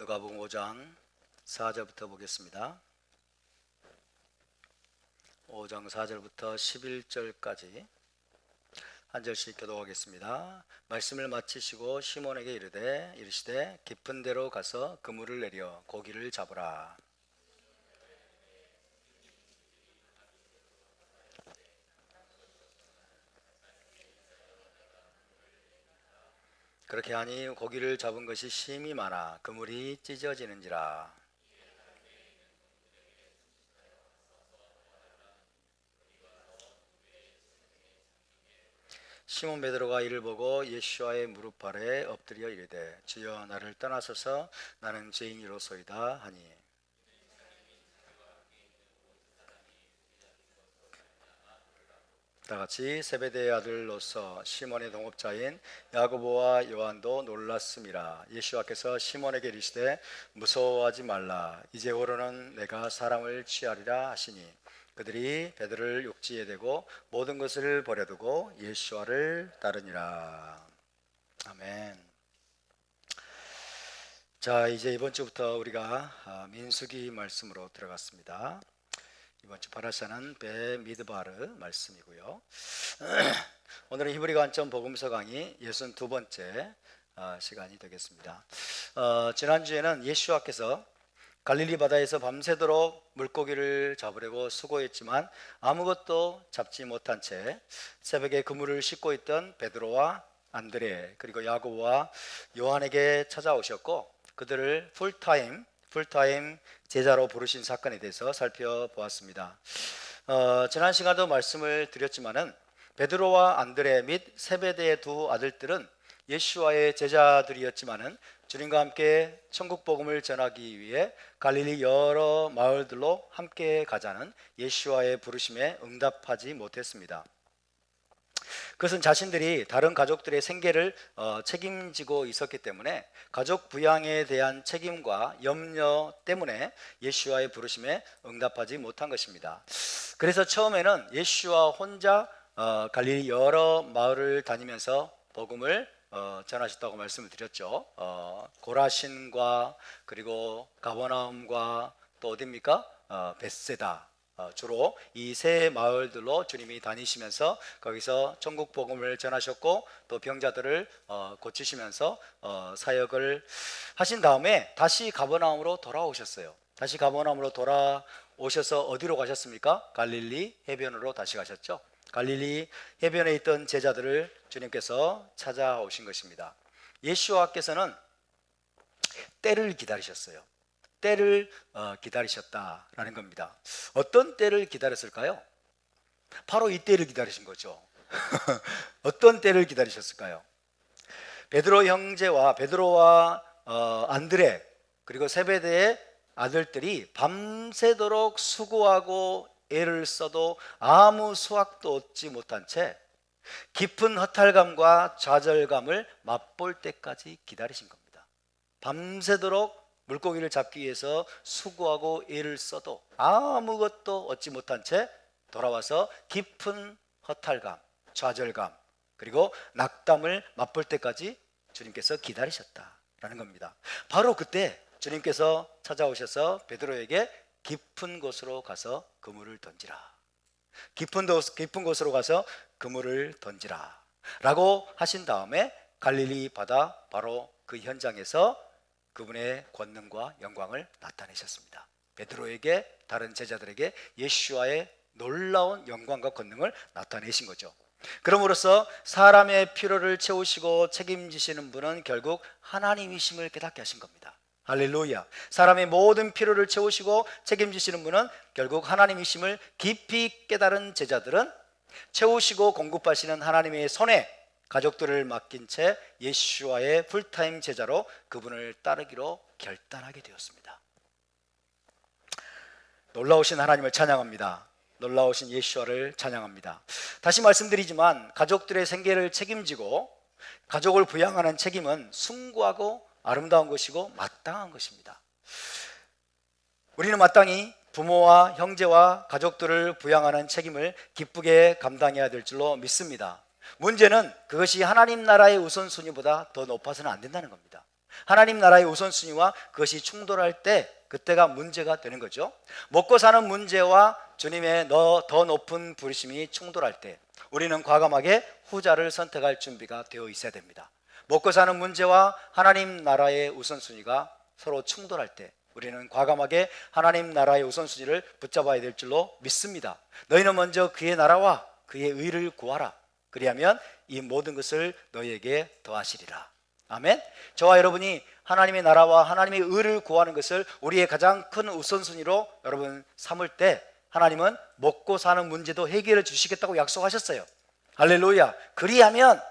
누가복음 5장 4절부터 보겠습니다. 5장 4절부터 11절까지 한 절씩 교독하겠습니다. 말씀을 마치시고 시몬에게 이르시되 깊은 데로 가서 그물을 내려 고기를 잡으라. 그렇게 하니 고기를 잡은 것이 심히 많아 그물이 찢어지는지라. 시몬 베드로가 이를 보고 예수와의 무릎 아래 엎드려 이르되 주여 나를 떠나소서 나는 죄인이로소이다 하니, 다같이 세베대의 아들로서 시몬의 동업자인 야고보와 요한도 놀랐음이라. 예수께서 시몬에게 이르시되 무서워하지 말라. 이제후로는 내가 사람을 취하리라 하시니 그들이 베드로를 육지에 대고 모든 것을 버려두고 예수와를 따르니라. 아멘. 자, 이제 이번 주부터 우리가 민수기 말씀으로 들어갔습니다. 이번 주 파라샤는 베미드바르 말씀이고요. 오늘은 히브리 관점 복음서 강의 62번째 시간이 되겠습니다. 지난주에는 예수와께서 갈릴리 바다에서 밤새도록 물고기를 잡으려고 수고했지만 아무것도 잡지 못한 채 새벽에 그물을 씻고 있던 베드로와 안드레 그리고 야고보와 요한에게 찾아오셨고 그들을 풀타임 제자로 부르신 사건에 대해서 살펴보았습니다. 지난 시간도 말씀을 드렸지만은 베드로와 안드레 및 세베대의 두 아들들은 예수와의 제자들이었지만은 주님과 함께 천국 복음을 전하기 위해 갈릴리 여러 마을들로 함께 가자는 예수와의 부르심에 응답하지 못했습니다. 그것은 자신들이 다른 가족들의 생계를 책임지고 있었기 때문에 가족 부양에 대한 책임과 염려 때문에 예수와의 부르심에 응답하지 못한 것입니다. 그래서 처음에는 예수와 혼자 갈릴리 여러 마을을 다니면서 복음을 전하셨다고 말씀을 드렸죠. 고라신과 그리고 가버나움과 또 어디입니까? 벳세다. 주로 이 세 마을들로 주님이 다니시면서 거기서 천국 복음을 전하셨고 또 병자들을 고치시면서 사역을 하신 다음에 다시 가버나움으로 돌아오셨어요. 다시 가버나움으로 돌아오셔서 어디로 가셨습니까? 갈릴리 해변으로 다시 가셨죠. 갈릴리 해변에 있던 제자들을 주님께서 찾아오신 것입니다. 예수와께서는 때를 기다리셨어요. 때를 기다리셨다라는 겁니다. 어떤 때를 기다렸을까요? 바로 이 때를 기다리신 거죠. 어떤 때를 기다리셨을까요? 베드로와 안드레 그리고 세베대의 아들들이 밤새도록 수고하고 애를 써도 아무 수확도 얻지 못한 채 깊은 허탈감과 좌절감을 맛볼 때까지 기다리신 겁니다. 밤새도록 물고기를 잡기 위해서 수고하고 애를 써도 아무것도 얻지 못한 채 돌아와서 깊은 허탈감, 좌절감 그리고 낙담을 맛볼 때까지 주님께서 기다리셨다라는 겁니다. 바로 그때 주님께서 찾아오셔서 베드로에게 깊은 곳으로 가서 그물을 던지라. 깊은 곳으로 가서 그물을 던지라 라고 하신 다음에 갈릴리 바다 바로 그 현장에서 그분의 권능과 영광을 나타내셨습니다. 베드로에게 다른 제자들에게 예수와의 놀라운 영광과 권능을 나타내신 거죠. 그럼으로써 사람의 필요를 채우시고 책임지시는 분은 결국 하나님이심을 깨닫게 하신 겁니다. 할렐루야. 사람의 모든 필요를 채우시고 책임지시는 분은 결국 하나님이심을 깊이 깨달은 제자들은 채우시고 공급하시는 하나님의 손에 가족들을 맡긴 채 예수와의 풀타임 제자로 그분을 따르기로 결단하게 되었습니다. 놀라우신 하나님을 찬양합니다. 놀라우신 예수와를 찬양합니다. 다시 말씀드리지만 가족들의 생계를 책임지고 가족을 부양하는 책임은 숭고하고 아름다운 것이고 마땅한 것입니다. 우리는 마땅히 부모와 형제와 가족들을 부양하는 책임을 기쁘게 감당해야 될 줄로 믿습니다. 문제는 그것이 하나님 나라의 우선순위보다 더 높아서는 안 된다는 겁니다. 하나님 나라의 우선순위와 그것이 충돌할 때 그때가 문제가 되는 거죠. 먹고 사는 문제와 주님의 더 높은 부르심이 충돌할 때 우리는 과감하게 후자를 선택할 준비가 되어 있어야 됩니다. 먹고 사는 문제와 하나님 나라의 우선순위가 서로 충돌할 때 우리는 과감하게 하나님 나라의 우선순위를 붙잡아야 될 줄로 믿습니다. 너희는 먼저 그의 나라와 그의 의를 구하라. 그리하면 이 모든 것을 너희에게 더하시리라. 아멘. 저와 여러분이 하나님의 나라와 하나님의 의를 구하는 것을 우리의 가장 큰 우선순위로 여러분 삼을 때 하나님은 먹고 사는 문제도 해결해 주시겠다고 약속하셨어요. 할렐루야. 그리하면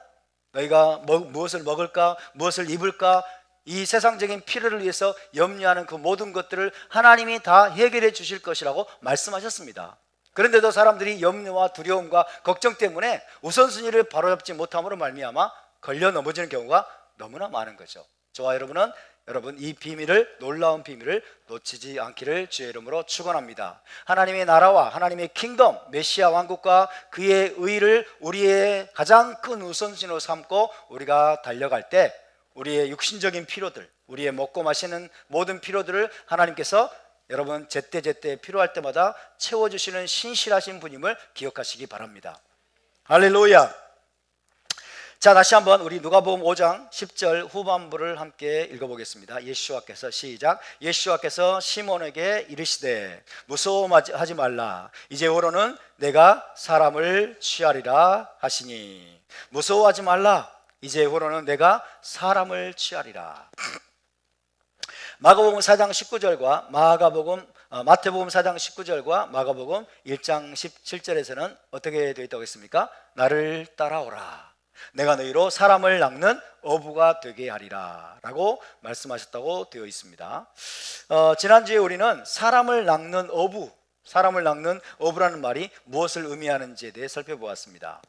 너희가 무엇을 먹을까, 무엇을 입을까, 이 세상적인 필요를 위해서 염려하는 그 모든 것들을 하나님이 다 해결해 주실 것이라고 말씀하셨습니다. 그런데도 사람들이 염려와 두려움과 걱정 때문에 우선순위를 바로잡지 못함으로 말미암아 걸려 넘어지는 경우가 너무나 많은 거죠. 저와 여러분은 이 비밀을, 놀라운 비밀을 놓치지 않기를 주의 이름으로 축원합니다. 하나님의 나라와 하나님의 킹덤, 메시아 왕국과 그의 의를 우리의 가장 큰 우선순위로 삼고 우리가 달려갈 때 우리의 육신적인 필요들, 우리의 먹고 마시는 모든 필요들을 하나님께서 여러분 제때제때 필요할 때마다 채워주시는 신실하신 분임을 기억하시기 바랍니다. 할렐루야. 자, 다시 한번 우리 누가복음 5장 10절 후반부를 함께 읽어보겠습니다. 예수와께서 시작. 예수와께서 시몬에게 이르시되 무서워하지 말라. 이제후로는 내가 사람을 취하리라 하시니. 무서워하지 말라. 이제후로는 내가 사람을 취하리라. 마태복음 4장 19절과 마태복음 4장 19절과 마가복음 1장 17절에서는 어떻게 되어 있다고 했습니까? 나를 따라오라. 내가 너희로 사람을 낚는 어부가 되게 하리라 라고 말씀하셨다고 되어 있습니다. 지난주에 우리는 사람을 낚는 어부라는 말이 무엇을 의미하는지에 대해 살펴보았습니다.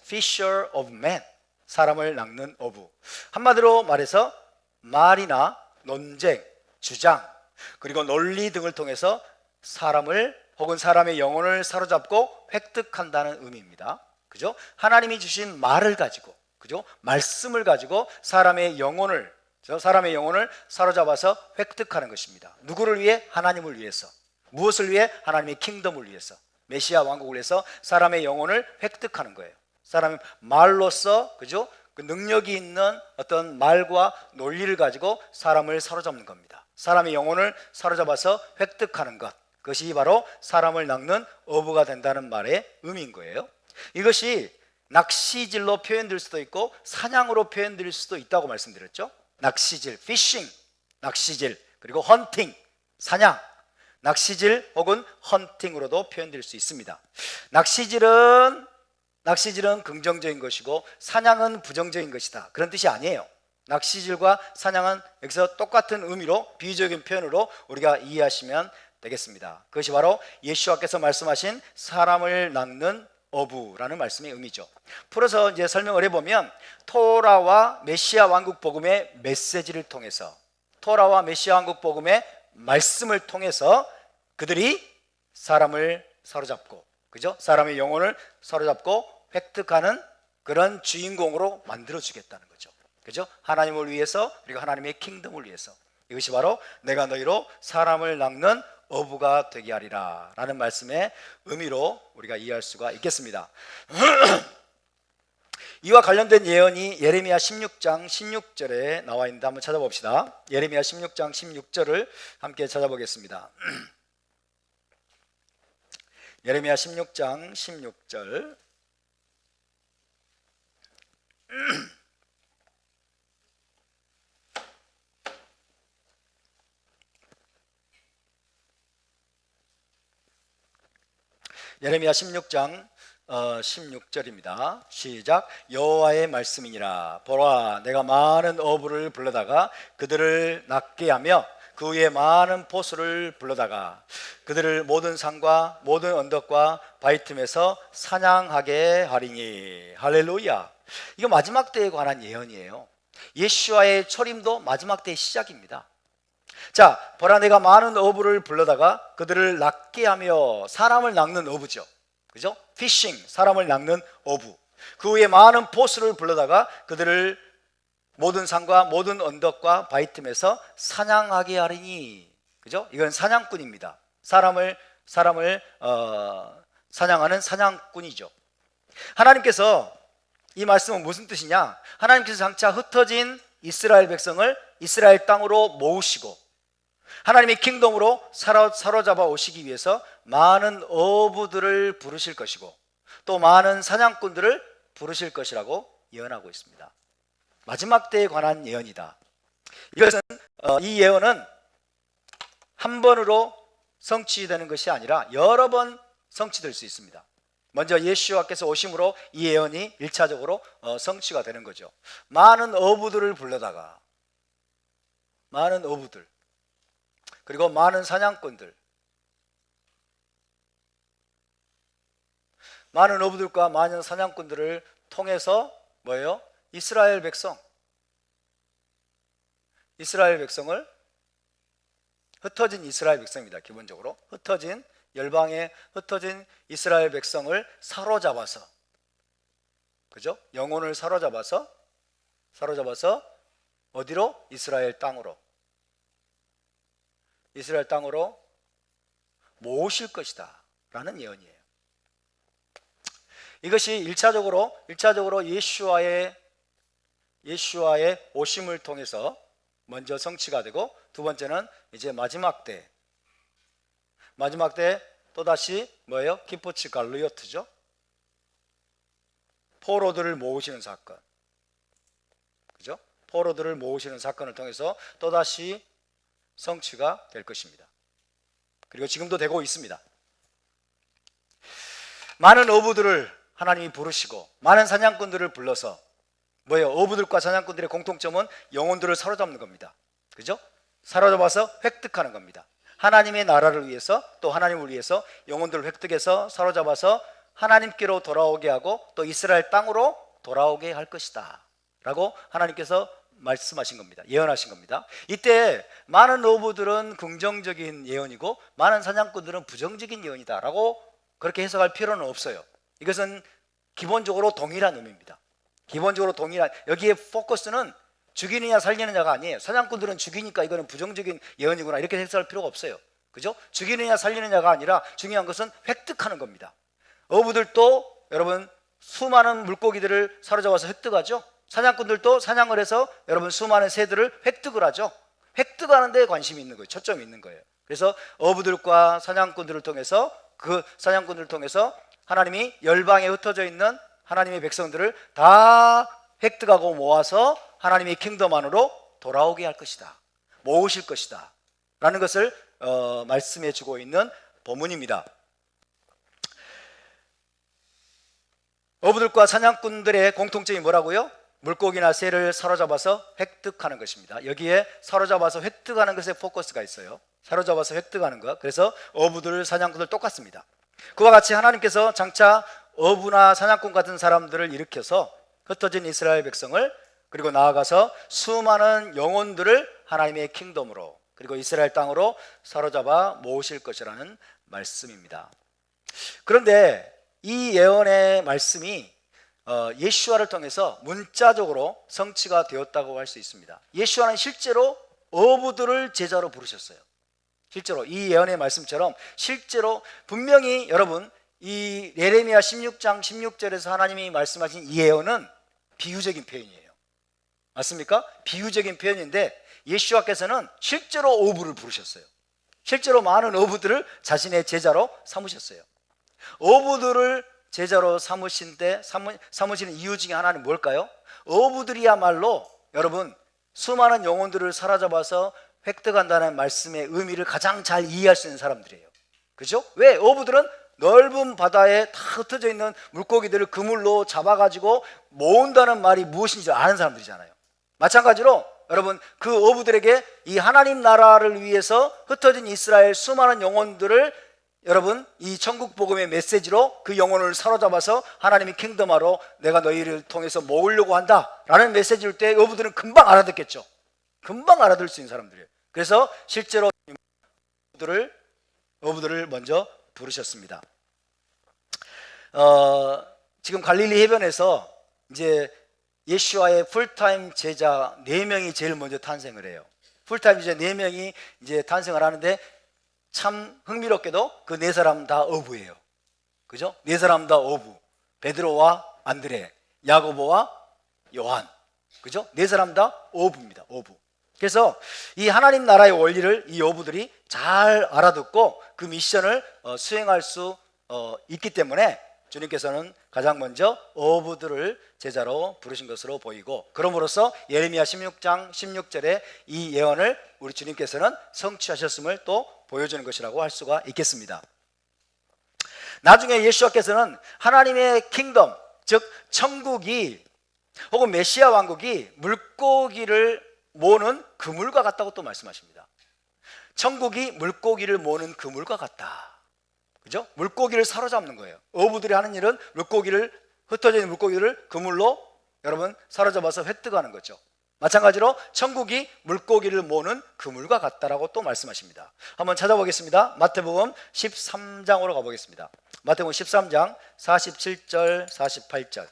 Fisher of men, 사람을 낚는 어부. 한마디로 말해서 말이나 논쟁, 주장, 그리고 논리 등을 통해서 사람을 혹은 사람의 영혼을 사로잡고 획득한다는 의미입니다. 그죠? 하나님이 주신 말을 가지고, 그죠? 말씀을 가지고 사람의 영혼을 사로잡아서 획득하는 것입니다. 누구를 위해? 하나님을 위해서. 무엇을 위해? 하나님의 킹덤을 위해서. 메시아 왕국을 위해서 사람의 영혼을 획득하는 거예요. 사람의 말로써, 그죠? 그 능력이 있는 어떤 말과 논리를 가지고 사람을 사로잡는 겁니다. 사람의 영혼을 사로잡아서 획득하는 것, 그것이 바로 사람을 낚는 어부가 된다는 말의 의미인 거예요. 이것이 낚시질로 표현될 수도 있고 사냥으로 표현될 수도 있다고 말씀드렸죠. 낚시질, 피싱, 낚시질, 그리고 헌팅, 사냥, 낚시질 혹은 헌팅으로도 표현될 수 있습니다. 낚시질은 긍정적인 것이고 사냥은 부정적인 것이다, 그런 뜻이 아니에요. 낚시질과 사냥은 여기서 똑같은 의미로 비유적인 표현으로 우리가 이해하시면 되겠습니다. 그것이 바로 예수와께서 말씀하신 사람을 낚는 어부라는 말씀의 의미죠. 풀어서 이제 설명을 해보면 토라와 메시아 왕국 복음의 메시지를 통해서, 토라와 메시아 왕국 복음의 말씀을 통해서 그들이 사람을 사로잡고, 그죠? 사람의 영혼을 사로잡고 획득하는 그런 주인공으로 만들어 주겠다는 거죠. 그죠? 하나님을 위해서, 그리고 하나님의 킹덤을 위해서. 이것이 바로 내가 너희로 사람을 낚는 어부가 되게 하리라 라는 말씀의 의미로 우리가 이해할 수가 있겠습니다. 이와 관련된 예언이 예레미야 16장 16절에 나와 있는데 한번 찾아봅시다. 예레미야 16장 16절을 함께 찾아보겠습니다. 예레미야 16장 16절. 예레미야 16장 16절입니다. 시작. 여호와의 말씀이니라. 보라, 내가 많은 어부를 불러다가 그들을 낚게 하며 그 위에 많은 포수를 불러다가 그들을 모든 산과 모든 언덕과 바위 틈에서 사냥하게 하리니. 할렐루야. 이거 마지막 때에 관한 예언이에요. 예수와의 초림도 마지막 때의 시작입니다. 자, 보라, 내가 많은 어부를 불러다가 그들을 낚게 하며. 사람을 낚는 어부죠, 그죠? 피싱, 사람을 낚는 어부. 그 후에 많은 포수를 불러다가 그들을 모든 산과 모든 언덕과 바위 틈에서 사냥하게 하리니. 그죠? 이건 사냥꾼입니다. 사람을 사냥하는 사냥꾼이죠. 하나님께서 이 말씀은 무슨 뜻이냐? 하나님께서 장차 흩어진 이스라엘 백성을 이스라엘 땅으로 모으시고 하나님의 킹덤으로 사로잡아 오시기 위해서 많은 어부들을 부르실 것이고 또 많은 사냥꾼들을 부르실 것이라고 예언하고 있습니다. 마지막 때에 관한 예언이다. 이것은 이 예언은 한 번으로 성취되는 것이 아니라 여러 번 성취될 수 있습니다. 먼저 예수와께서 오심으로 이 예언이 1차적으로 성취가 되는 거죠. 많은 어부들을 불러다가 많은 어부들 그리고 많은 사냥꾼들, 많은 어부들과 많은 사냥꾼들을 통해서 뭐예요? 이스라엘 백성을 흩어진 이스라엘 백성입니다. 기본적으로 흩어진 열방에 흩어진 이스라엘 백성을 사로잡아서, 그죠? 영혼을 사로잡아서 어디로? 이스라엘 땅으로 모으실 것이다 라는 예언이에요. 이것이 1차적으로 예수와의 오심을 통해서 먼저 성취가 되고, 두 번째는 이제 마지막 때 또다시 뭐예요? 기포치 갈루요트죠. 포로들을 모으시는 사건, 그죠? 포로들을 모으시는 사건을 통해서 또다시 성취가 될 것입니다. 그리고 지금도 되고 있습니다. 많은 어부들을 하나님이 부르시고 많은 사냥꾼들을 불러서 뭐예요? 어부들과 사냥꾼들의 공통점은 영혼들을 사로잡는 겁니다. 그죠? 사로잡아서 획득하는 겁니다. 하나님의 나라를 위해서, 또 하나님을 위해서 영혼들을 획득해서 사로잡아서 하나님께로 돌아오게 하고 또 이스라엘 땅으로 돌아오게 할 것이다 라고 하나님께서 말씀하신 겁니다. 예언하신 겁니다. 이때 많은 어부들은 긍정적인 예언이고 많은 사냥꾼들은 부정적인 예언이다 라고 그렇게 해석할 필요는 없어요. 이것은 기본적으로 동일한 의미입니다. 기본적으로 동일한, 여기에 포커스는 죽이느냐 살리느냐가 아니에요. 사냥꾼들은 죽이니까 이거는 부정적인 예언이구나 이렇게 해석할 필요가 없어요. 그죠? 죽이느냐 살리느냐가 아니라 중요한 것은 획득하는 겁니다. 어부들도 여러분 수많은 물고기들을 사로잡아서 획득하죠. 사냥꾼들도 사냥을 해서 여러분 수많은 새들을 획득을 하죠. 획득하는 데 관심이 있는 거예요. 초점이 있는 거예요. 그래서 어부들과 사냥꾼들을 통해서 하나님이 열방에 흩어져 있는 하나님의 백성들을 다 획득하고 모아서 하나님의 킹덤 안으로 돌아오게 할 것이다, 모으실 것이다 라는 것을 말씀해 주고 있는 본문입니다. 어부들과 사냥꾼들의 공통점이 뭐라고요? 물고기나 새를 사로잡아서 획득하는 것입니다. 여기에 사로잡아서 획득하는 것에 포커스가 있어요. 사로잡아서 획득하는 것. 그래서 어부들, 사냥꾼들 똑같습니다. 그와 같이 하나님께서 장차 어부나 사냥꾼 같은 사람들을 일으켜서 흩어진 이스라엘 백성을, 그리고 나아가서 수많은 영혼들을 하나님의 킹덤으로 그리고 이스라엘 땅으로 사로잡아 모으실 것이라는 말씀입니다. 그런데 이 예언의 말씀이 예수와를 통해서 문자적으로 성취가 되었다고 할 수 있습니다. 예수와는 실제로 어부들을 제자로 부르셨어요. 실제로 이 예언의 말씀처럼 실제로 분명히 여러분 이 예레미야 16장 16절에서 하나님이 말씀하신 이 예언은 비유적인 표현이에요. 맞습니까? 비유적인 표현인데 예수와께서는 실제로 어부를 부르셨어요. 실제로 많은 어부들을 자신의 제자로 삼으셨어요. 어부들을 제자로 삼으시는 이유 중에 하나는 뭘까요? 어부들이야말로 여러분 수많은 영혼들을 사로잡아서 획득한다는 말씀의 의미를 가장 잘 이해할 수 있는 사람들이에요. 그죠? 왜? 어부들은 넓은 바다에 다 흩어져 있는 물고기들을 그물로 잡아가지고 모은다는 말이 무엇인지 아는 사람들이잖아요. 마찬가지로 여러분 그 어부들에게 이 하나님 나라를 위해서 흩어진 이스라엘 수많은 영혼들을 여러분 이 천국 복음의 메시지로 그 영혼을 사로잡아서 하나님의 킹덤하러 내가 너희를 통해서 모으려고 한다라는 메시지일 때 어부들은 금방 알아듣겠죠. 금방 알아들 수 있는 사람들이에요. 그래서 실제로 어부들을 먼저 부르셨습니다. 지금 갈릴리 해변에서 이제 예수와의 풀타임 제자 4명이 제일 먼저 탄생을 해요. 풀타임 제자 4명이 이제 탄생을 하는데 참 흥미롭게도 그 4사람 다 어부예요. 그죠? 4사람 다 어부. 베드로와 안드레, 야고보와 요한. 그죠? 4사람 다 어부입니다. 어부. 그래서 이 하나님 나라의 원리를 이 어부들이 잘 알아듣고 그 미션을 수행할 수 있기 때문에 주님께서는 가장 먼저 어부들을 제자로 부르신 것으로 보이고, 그럼으로써 예레미야 16장 16절에 이 예언을 우리 주님께서는 성취하셨음을 또 보여주는 것이라고 할 수가 있겠습니다. 나중에 예수께서는 하나님의 킹덤, 즉 천국이 혹은 메시아 왕국이 물고기를 모는 그물과 같다고 또 말씀하십니다. 천국이 물고기를 모는 그물과 같다. 그죠? 물고기를 사로잡는 거예요. 어부들이 하는 일은 흩어져 있는 물고기를 그물로 여러분 사로잡아서 획득하는 거죠. 마찬가지로 천국이 물고기를 모는 그물과 같다라고 또 말씀하십니다. 한번 찾아보겠습니다. 마태복음 13장으로 가보겠습니다. 마태복음 13장 47절 48절.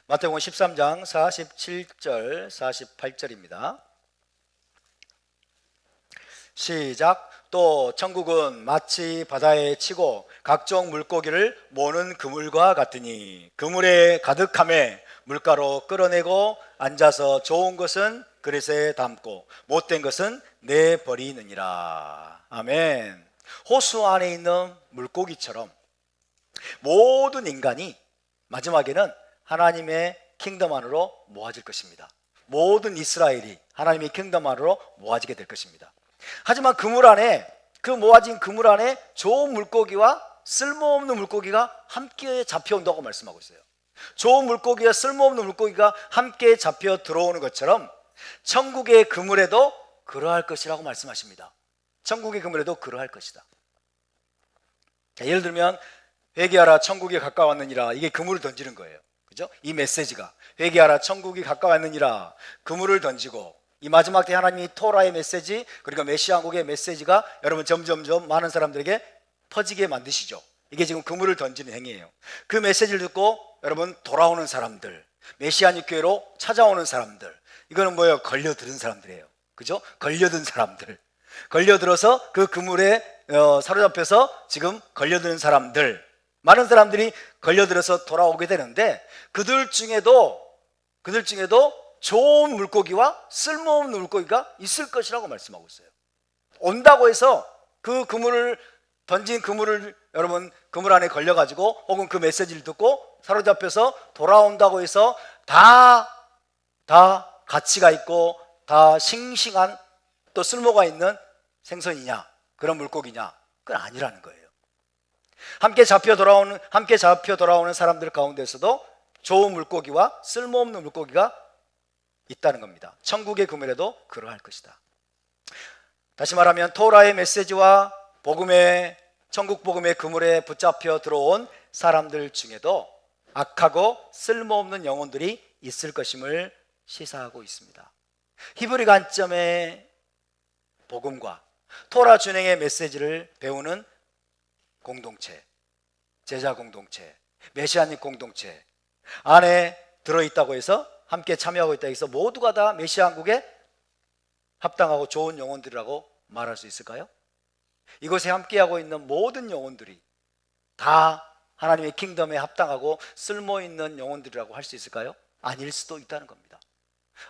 마태복음 13장 47절 48절입니다. 시작. 또 천국은 마치 바다에 치고 각종 물고기를 모는 그물과 같으니 그물에 가득함에 물가로 끌어내고 앉아서 좋은 것은 그릇에 담고 못된 것은 내버리느니라. 아멘. 호수 안에 있는 물고기처럼 모든 인간이 마지막에는 하나님의 킹덤 안으로 모아질 것입니다. 모든 이스라엘이 하나님의 킹덤 안으로 모아지게 될 것입니다. 하지만 그물 안에, 그 모아진 그물 안에 좋은 물고기와 쓸모없는 물고기가 함께 잡혀온다고 말씀하고 있어요. 좋은 물고기와 쓸모없는 물고기가 함께 잡혀 들어오는 것처럼 천국의 그물에도 그러할 것이라고 말씀하십니다. 천국의 그물에도 그러할 것이다. 자, 예를 들면 회개하라 천국이 가까웠느니라, 이게 그물을 던지는 거예요. 그죠? 이 메시지가 회개하라 천국이 가까웠느니라 그물을 던지고, 이 마지막 때 하나님이 토라의 메시지 그리고 메시아 왕국의 메시지가 여러분 점점점 많은 사람들에게 퍼지게 만드시죠. 이게 지금 그물을 던지는 행위예요. 그 메시지를 듣고 여러분 돌아오는 사람들, 메시아닉 교회로 찾아오는 사람들, 이거는 뭐예요? 걸려들은 사람들이에요. 그죠? 걸려든 사람들, 걸려들어서 그 그물에 사로잡혀서 지금 걸려드는 사람들, 많은 사람들이 걸려들어서 돌아오게 되는데 그들 중에도 좋은 물고기와 쓸모없는 물고기가 있을 것이라고 말씀하고 있어요. 온다고 해서 그 그물을 던진 그물을 여러분 그물 안에 걸려가지고 혹은 그 메시지를 듣고 사로잡혀서 돌아온다고 해서 다 가치가 있고 다 싱싱한 또 쓸모가 있는 생선이냐, 그런 물고기냐, 그건 아니라는 거예요. 함께 잡혀 돌아오는 사람들 가운데서도 좋은 물고기와 쓸모없는 물고기가 있다는 겁니다. 천국의 그물에도 그러할 것이다. 다시 말하면 토라의 메시지와 천국 복음의 그물에 붙잡혀 들어온 사람들 중에도 악하고 쓸모없는 영혼들이 있을 것임을 시사하고 있습니다. 히브리 관점의 복음과 토라 준행의 메시지를 배우는 공동체, 제자 공동체, 메시아닉 공동체 안에 들어있다고 해서, 함께 참여하고 있다고 해서 모두가 다 메시아 왕국에 합당하고 좋은 영혼들이라고 말할 수 있을까요? 이곳에 함께하고 있는 모든 영혼들이 다 하나님의 킹덤에 합당하고 쓸모있는 영혼들이라고 할 수 있을까요? 아닐 수도 있다는 겁니다.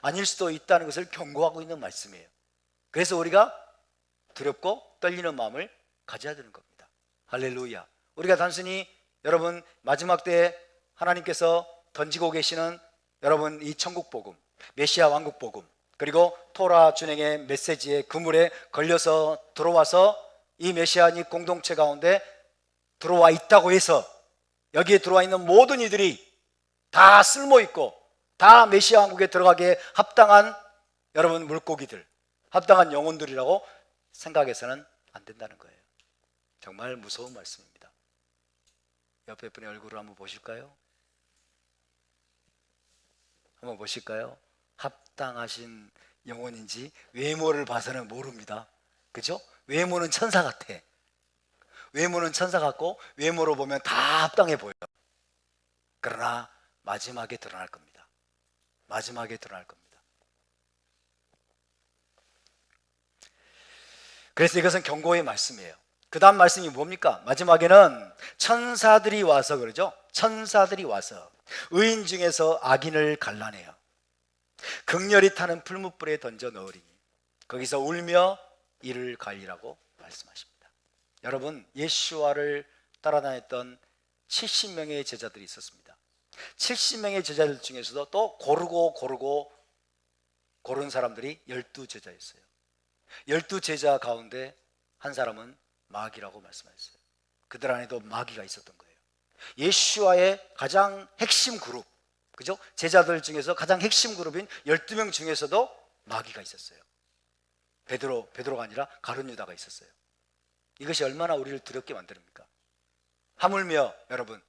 아닐 수도 있다는 것을 경고하고 있는 말씀이에요. 그래서 우리가 두렵고 떨리는 마음을 가져야 되는 겁니다. 할렐루야. 우리가 단순히 여러분 마지막 때에 하나님께서 던지고 계시는 여러분 이 천국 복음, 메시아 왕국 복음, 그리고 토라 준행의 메시지의 그물에 걸려서 들어와서 이 메시아닉 공동체 가운데 들어와 있다고 해서 여기에 들어와 있는 모든 이들이 다 쓸모있고 다 메시아 왕국에 들어가기에 합당한 여러분 물고기들, 합당한 영혼들이라고 생각해서는 안 된다는 거예요. 정말 무서운 말씀입니다. 옆에 분의 얼굴을 한번 보실까요? 한번 보실까요? 합당하신 영혼인지 외모를 봐서는 모릅니다. 그죠? 외모는 천사 같아. 외모는 천사 같고 외모로 보면 다 합당해 보여. 그러나 마지막에 드러날 겁니다. 마지막에 드러날 겁니다. 그래서 이것은 경고의 말씀이에요. 그 다음 말씀이 뭡니까? 마지막에는 천사들이 와서, 그러죠? 천사들이 와서 의인 중에서 악인을 갈라내요. 극렬히 타는 풀무불에 던져 넣으리니 거기서 울며 이를 갈리라고 말씀하십니다. 여러분, 예수와를 따라다녔던 70명의 제자들이 있었습니다. 70명의 제자들 중에서도 또 고르고 고른 사람들이 12제자였어요. 12제자 가운데 한 사람은 마귀라고 말씀하셨어요. 그들 안에도 마귀가 있었던 거예요. 예수와의 가장 핵심 그룹, 그죠? 제자들 중에서 가장 핵심 그룹인 12명 중에서도 마귀가 있었어요. 베드로가 아니라 가룟 유다가 있었어요. 이것이 얼마나 우리를 두렵게 만듭니까? 하물며 여러분,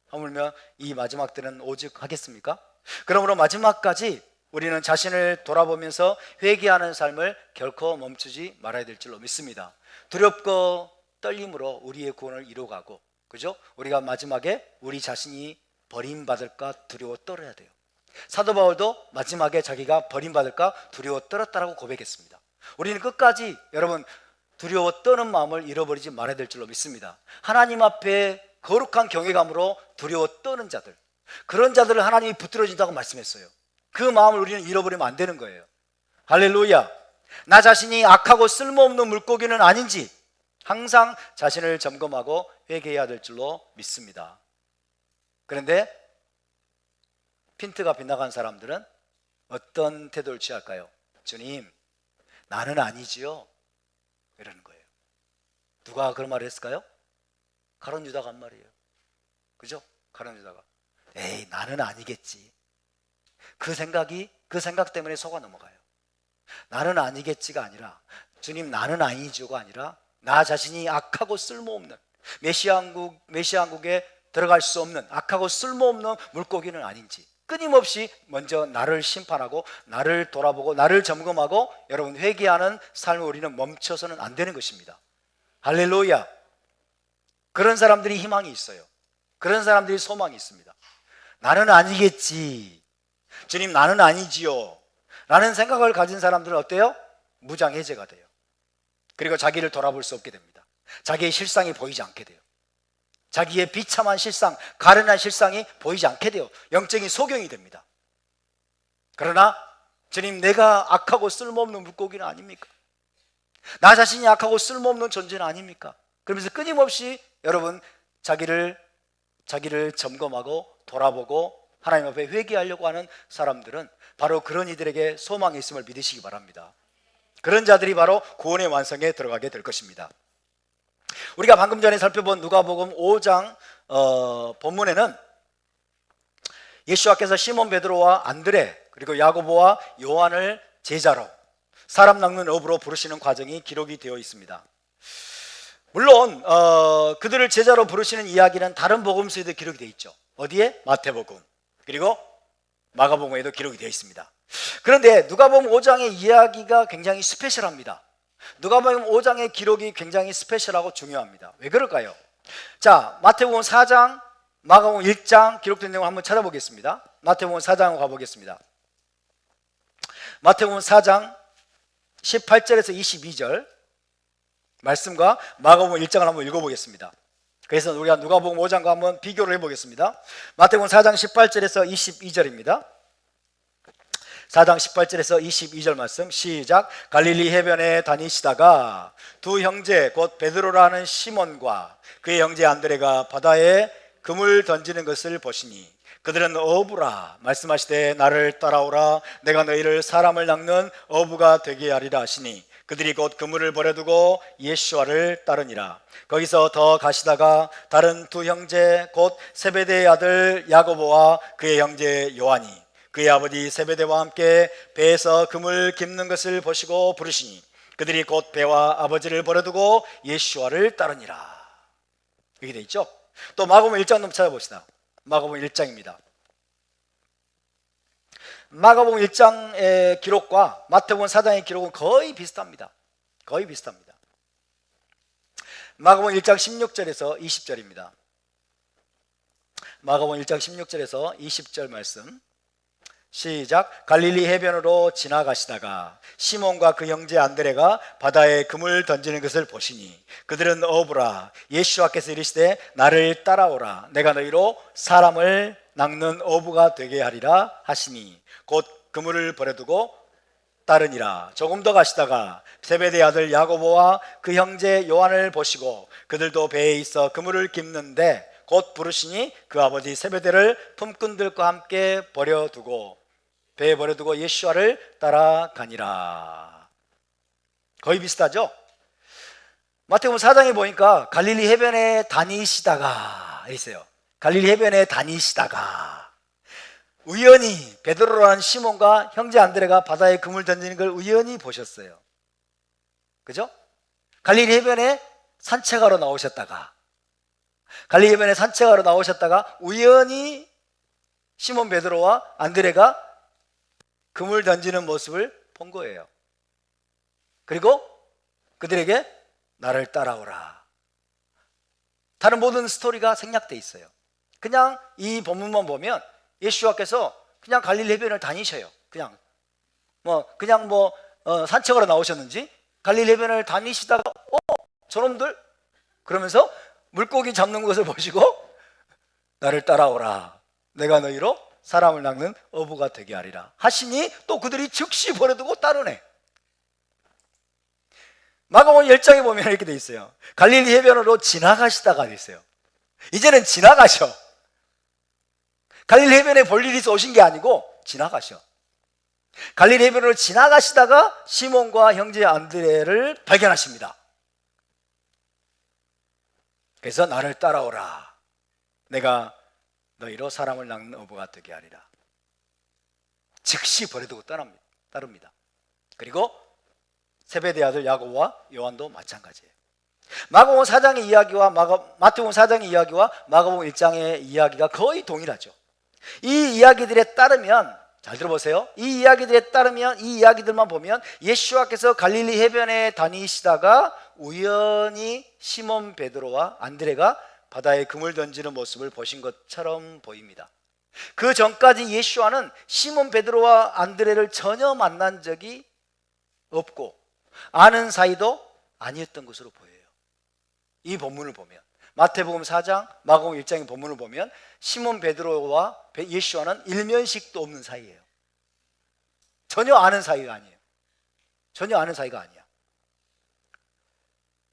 하물며 이 마지막 때는 오직 하겠습니까? 그러므로 마지막까지 우리는 자신을 돌아보면서 회개하는 삶을 결코 멈추지 말아야 될 줄로 믿습니다. 두렵고 떨림으로 우리의 구원을 이루어가고, 그죠? 우리가 마지막에 우리 자신이 버림받을까 두려워 떨어야 돼요. 사도 바울도 마지막에 자기가 버림받을까 두려워 떨었다라고 고백했습니다. 우리는 끝까지 여러분 두려워 떠는 마음을 잃어버리지 말아야 될 줄로 믿습니다. 하나님 앞에 거룩한 경외감으로 두려워 떠는 자들, 그런 자들을 하나님이 붙들어준다고 말씀했어요. 그 마음을 우리는 잃어버리면 안 되는 거예요. 할렐루야. 나 자신이 악하고 쓸모없는 물고기는 아닌지 항상 자신을 점검하고 회개해야 될 줄로 믿습니다. 그런데 핀트가 빗나간 사람들은 어떤 태도를 취할까요? 주님, 나는 아니지요, 이러는 거예요. 누가 그런 말을 했을까요? 가룟 유다가 한 말이에요. 그죠? 가룟 유다가 에이, 나는 아니겠지. 그 생각 때문에 속아 넘어가요. 나는 아니겠지가 아니라, 주님 나는 아니죠가 아니라, 나 자신이 악하고 쓸모없는, 메시아국에 들어갈 수 없는 악하고 쓸모없는 물고기는 아닌지 끊임없이 먼저 나를 심판하고 나를 돌아보고 나를 점검하고 여러분 회개하는 삶을 우리는 멈춰서는 안 되는 것입니다. 할렐루야. 그런 사람들이 희망이 있어요. 그런 사람들이 소망이 있습니다. 나는 아니겠지, 주님 나는 아니지요 라는 생각을 가진 사람들은 어때요? 무장해제가 돼요. 그리고 자기를 돌아볼 수 없게 됩니다. 자기의 실상이 보이지 않게 돼요. 자기의 비참한 실상, 가련한 실상이 보이지 않게 돼요. 영적인 소경이 됩니다. 그러나 주님, 내가 악하고 쓸모없는 물고기는 아닙니까? 나 자신이 악하고 쓸모없는 존재는 아닙니까? 그러면서 끊임없이 여러분 자기를 점검하고 돌아보고 하나님 앞에 회개하려고 하는 사람들은 바로 그런 이들에게 소망이 있음을 믿으시기 바랍니다. 그런 자들이 바로 구원의 완성에 들어가게 될 것입니다. 우리가 방금 전에 살펴본 누가복음 5장 본문에는 예수와께서 시몬 베드로와 안드레 그리고 야고보와 요한을 제자로 사람 낚는 업으로 부르시는 과정이 기록이 되어 있습니다. 물론 그들을 제자로 부르시는 이야기는 다른 복음서에도 기록이 되어 있죠. 어디에? 마태복음 그리고 마가복음에도 기록이 되어 있습니다. 그런데 누가복음 5장의 이야기가 굉장히 스페셜합니다. 누가복음 5장의 기록이 굉장히 스페셜하고 중요합니다. 왜 그럴까요? 자, 마태복음 4장, 마가복음 1장 기록된 내용을 한번 찾아보겠습니다. 마태복음 4장으로 가보겠습니다. 마태복음 4장 18절에서 22절 말씀과 마가복음 1장을 한번 읽어보겠습니다. 그래서 우리가 누가복음 5장과 한번 비교를 해보겠습니다. 마태복음 4장 18절에서 22절입니다. 4장 18절에서 22절 말씀 시작. 갈릴리 해변에 다니시다가 두 형제 곧 베드로라는 시몬과 그의 형제 안드레가 바다에 금을 던지는 것을 보시니 그들은 어부라 말씀하시되 나를 따라오라 내가 너희를 사람을 낚는 어부가 되게 하리라 하시니 그들이 곧 그물을 버려두고 예수와를 따르니라. 거기서 더 가시다가 다른 두 형제 곧 세베대의 아들 야고보와 그의 형제 요한이 그의 아버지 세베대와 함께 배에서 금을 깁는 것을 보시고 부르시니 그들이 곧 배와 아버지를 버려두고 예수와를 따르니라. 여기 돼 있죠. 또 마가복음 1장 한번 찾아봅시다. 마가복음 1장입니다. 마가복음 1장의 기록과 마태복음 4장의 기록은 거의 비슷합니다. 거의 비슷합니다. 마가복음 1장 16절에서 20절입니다. 마가복음 1장 16절에서 20절 말씀 시작. 갈릴리 해변으로 지나가시다가 시몬과 그 형제 안드레가 바다에 금을 던지는 것을 보시니 그들은 어부라. 예수께서 이르시되 나를 따라오라. 내가 너희로 사람을 낚는 어부가 되게 하리라 하시니 곧 그물을 버려두고 따르니라. 조금 더 가시다가 세베대의 아들 야고보와 그 형제 요한을 보시고 그들도 배에 있어 그물을 깁는데 곧 부르시니 그 아버지 세베대를 품꾼들과 함께 배에 버려두고 예수와를 따라가니라. 거의 비슷하죠? 마태복음 4장에 보니까 갈릴리 해변에 다니시다가 있어요. 갈릴리 해변에 다니시다가 우연히 베드로라는 시몬과 형제 안드레가 바다에 그물 던지는 걸 우연히 보셨어요. 그죠? 갈릴리 해변에 산책하러 나오셨다가 우연히 시몬 베드로와 안드레가 그물 던지는 모습을 본 거예요. 그리고 그들에게 나를 따라오라. 다른 모든 스토리가 생략돼 있어요. 그냥 이 본문만 보면 예수와께서 그냥 갈릴리 해변을 다니셔요. 그냥 산책하러 나오셨는지 갈릴리 해변을 다니시다가 저놈들 그러면서 물고기 잡는 것을 보시고 나를 따라오라. 내가 너희로 사람을 낚는 어부가 되게 하리라 하시니 또 그들이 즉시 버려두고 따르네. 마가복음 10장에 보면 이렇게 돼 있어요. 갈릴리 해변으로 지나가시다가 돼 있어요. 이제는 지나가셔. 갈릴리 해변에 볼 일이 있어 오신 게 아니고 지나가셔. 갈릴리 해변으로 지나가시다가 시몬과 형제 안드레를 발견하십니다. 그래서 나를 따라오라. 내가 너희로 사람을 낚는 어부가 되게 하리라. 즉시 버려두고 따릅니다. 그리고 세베대 아들 야고보와 요한도 마찬가지예요. 마가복음 4장의 이야기와 마태복음 4장의 이야기와 마가복음 1장의 이야기가 거의 동일하죠. 이 이야기들에 따르면 잘 들어보세요. 이 이야기들에 따르면 이 이야기들만 보면 예수와께서 갈릴리 해변에 다니시다가 우연히 시몬 베드로와 안드레가 바다에 그물 던지는 모습을 보신 것처럼 보입니다. 그 전까지 예수와는 시몬 베드로와 안드레를 전혀 만난 적이 없고 아는 사이도 아니었던 것으로 보여요. 이 본문을 보면 마태복음 4장, 마가복음 1장의 본문을 보면 시몬 베드로와 예수와는 일면식도 없는 사이예요. 전혀 아는 사이가 아니에요. 전혀 아는 사이가 아니야.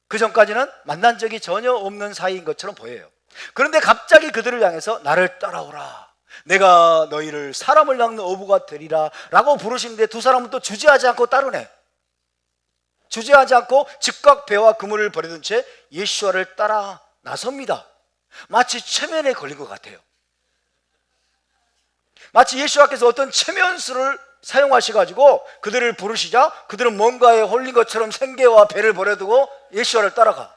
그 전까지는 만난 적이 전혀 없는 사이인 것처럼 보여요. 그런데 갑자기 그들을 향해서 나를 따라오라. 내가 너희를 사람을 낚는 어부가 되리라 라고 부르시는데 두 사람은 또 주저하지 않고 따르네. 주저하지 않고 즉각 배와 그물을 버리던 채 예수와를 따라 나섭니다. 마치 체면에 걸린 것 같아요. 마치 예수와께서 어떤 체면수를 사용하셔가지고 그들을 부르시자 그들은 뭔가에 홀린 것처럼 생계와 배를 버려두고 예수와를 따라가.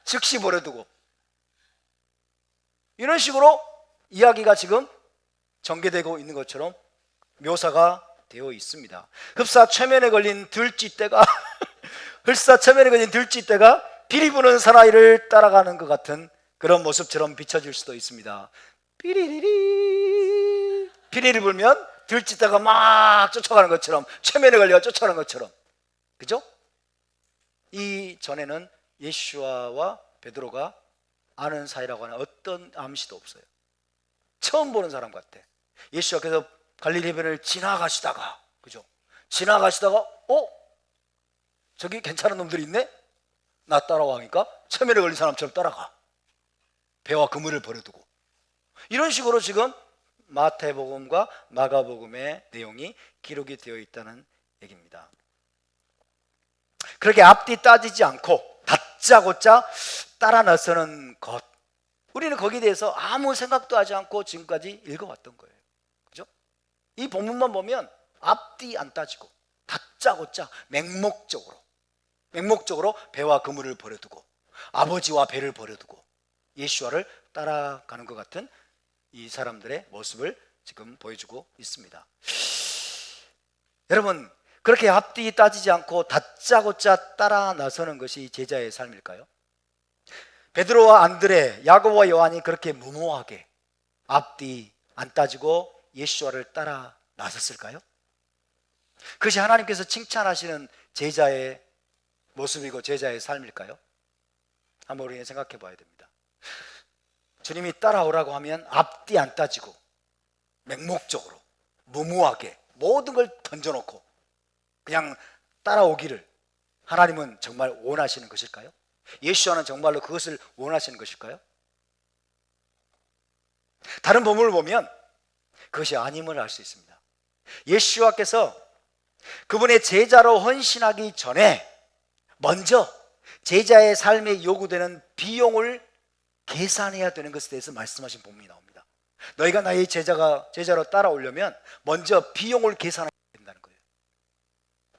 즉시 버려두고. 이런 식으로 이야기가 지금 전개되고 있는 것처럼 묘사가 되어 있습니다. 흡사 체면에 걸린 들쥐떼가 피리 부는 사나이를 따라가는 것 같은 그런 모습처럼 비춰질 수도 있습니다. 피리를 불면 들쥐떼가 막 쫓아가는 것처럼, 체면에 걸려 쫓아가는 것처럼. 그죠? 이 전에는 예수와와 베드로가 아는 사이라고 하는 어떤 암시도 없어요. 처음 보는 사람 같아. 예수께서 갈릴리 해변을 지나가시다가, 그죠? 지나가시다가 저기 괜찮은 놈들이 있네? 나 따라와 하니까 체면에 걸린 사람처럼 따라가. 배와 그물을 버려두고. 이런 식으로 지금 마태복음과 마가복음의 내용이 기록이 되어 있다는 얘기입니다. 그렇게 앞뒤 따지지 않고 다짜고짜 따라 나서는 것, 우리는 거기에 대해서 아무 생각도 하지 않고 지금까지 읽어왔던 거예요. 그죠? 이 본문만 보면 앞뒤 안 따지고 다짜고짜 맹목적으로 배와 그물을 버려두고 아버지와 배를 버려두고 예수와를 따라가는 것 같은 이 사람들의 모습을 지금 보여주고 있습니다. 여러분, 그렇게 앞뒤 따지지 않고 다짜고짜 따라 나서는 것이 제자의 삶일까요? 베드로와 안드레, 야고보와 요한이 그렇게 무모하게 앞뒤 안 따지고 예수와를 따라 나섰을까요? 그것이 하나님께서 칭찬하시는 제자의 모습이고 제자의 삶일까요? 한번 우리는 생각해 봐야 됩니다. 주님이 따라오라고 하면 앞뒤 안 따지고 맹목적으로 무모하게 모든 걸 던져놓고 그냥 따라오기를 하나님은 정말 원하시는 것일까요? 예수와는 정말로 그것을 원하시는 것일까요? 다른 본문을 보면 그것이 아님을 알 수 있습니다. 예수와께서 그분의 제자로 헌신하기 전에 먼저 제자의 삶에 요구되는 비용을 계산해야 되는 것에 대해서 말씀하신 본문이 나옵니다. 너희가 나의 제자로 따라오려면 먼저 비용을 계산해야 된다는 거예요.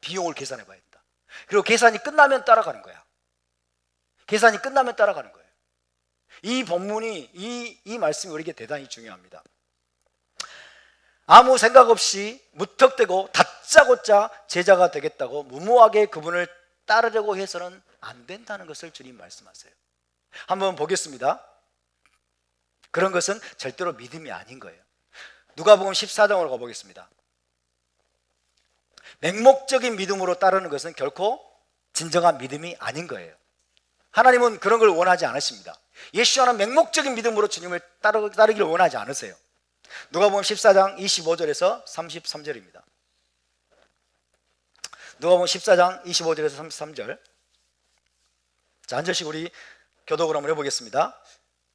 비용을 계산해 봐야 된다. 그리고 계산이 끝나면 따라가는 거야. 계산이 끝나면 따라가는 거예요. 이 본문이 이 말씀이 우리에게 대단히 중요합니다. 아무 생각 없이 무턱대고 다짜고짜 제자가 되겠다고 무모하게 그분을 따르려고 해서는 안 된다는 것을 주님 말씀하세요. 한번 보겠습니다. 그런 것은 절대로 믿음이 아닌 거예요. 누가복음 14장으로 가보겠습니다. 맹목적인 믿음으로 따르는 것은 결코 진정한 믿음이 아닌 거예요. 하나님은 그런 걸 원하지 않으십니다. 예수와는 맹목적인 믿음으로 주님을 따르기를 원하지 않으세요. 누가복음 14장 25절에서 33절입니다. 누가복음 14장 25절에서 33절. 자, 한 절씩 우리 교독을 한번 해보겠습니다.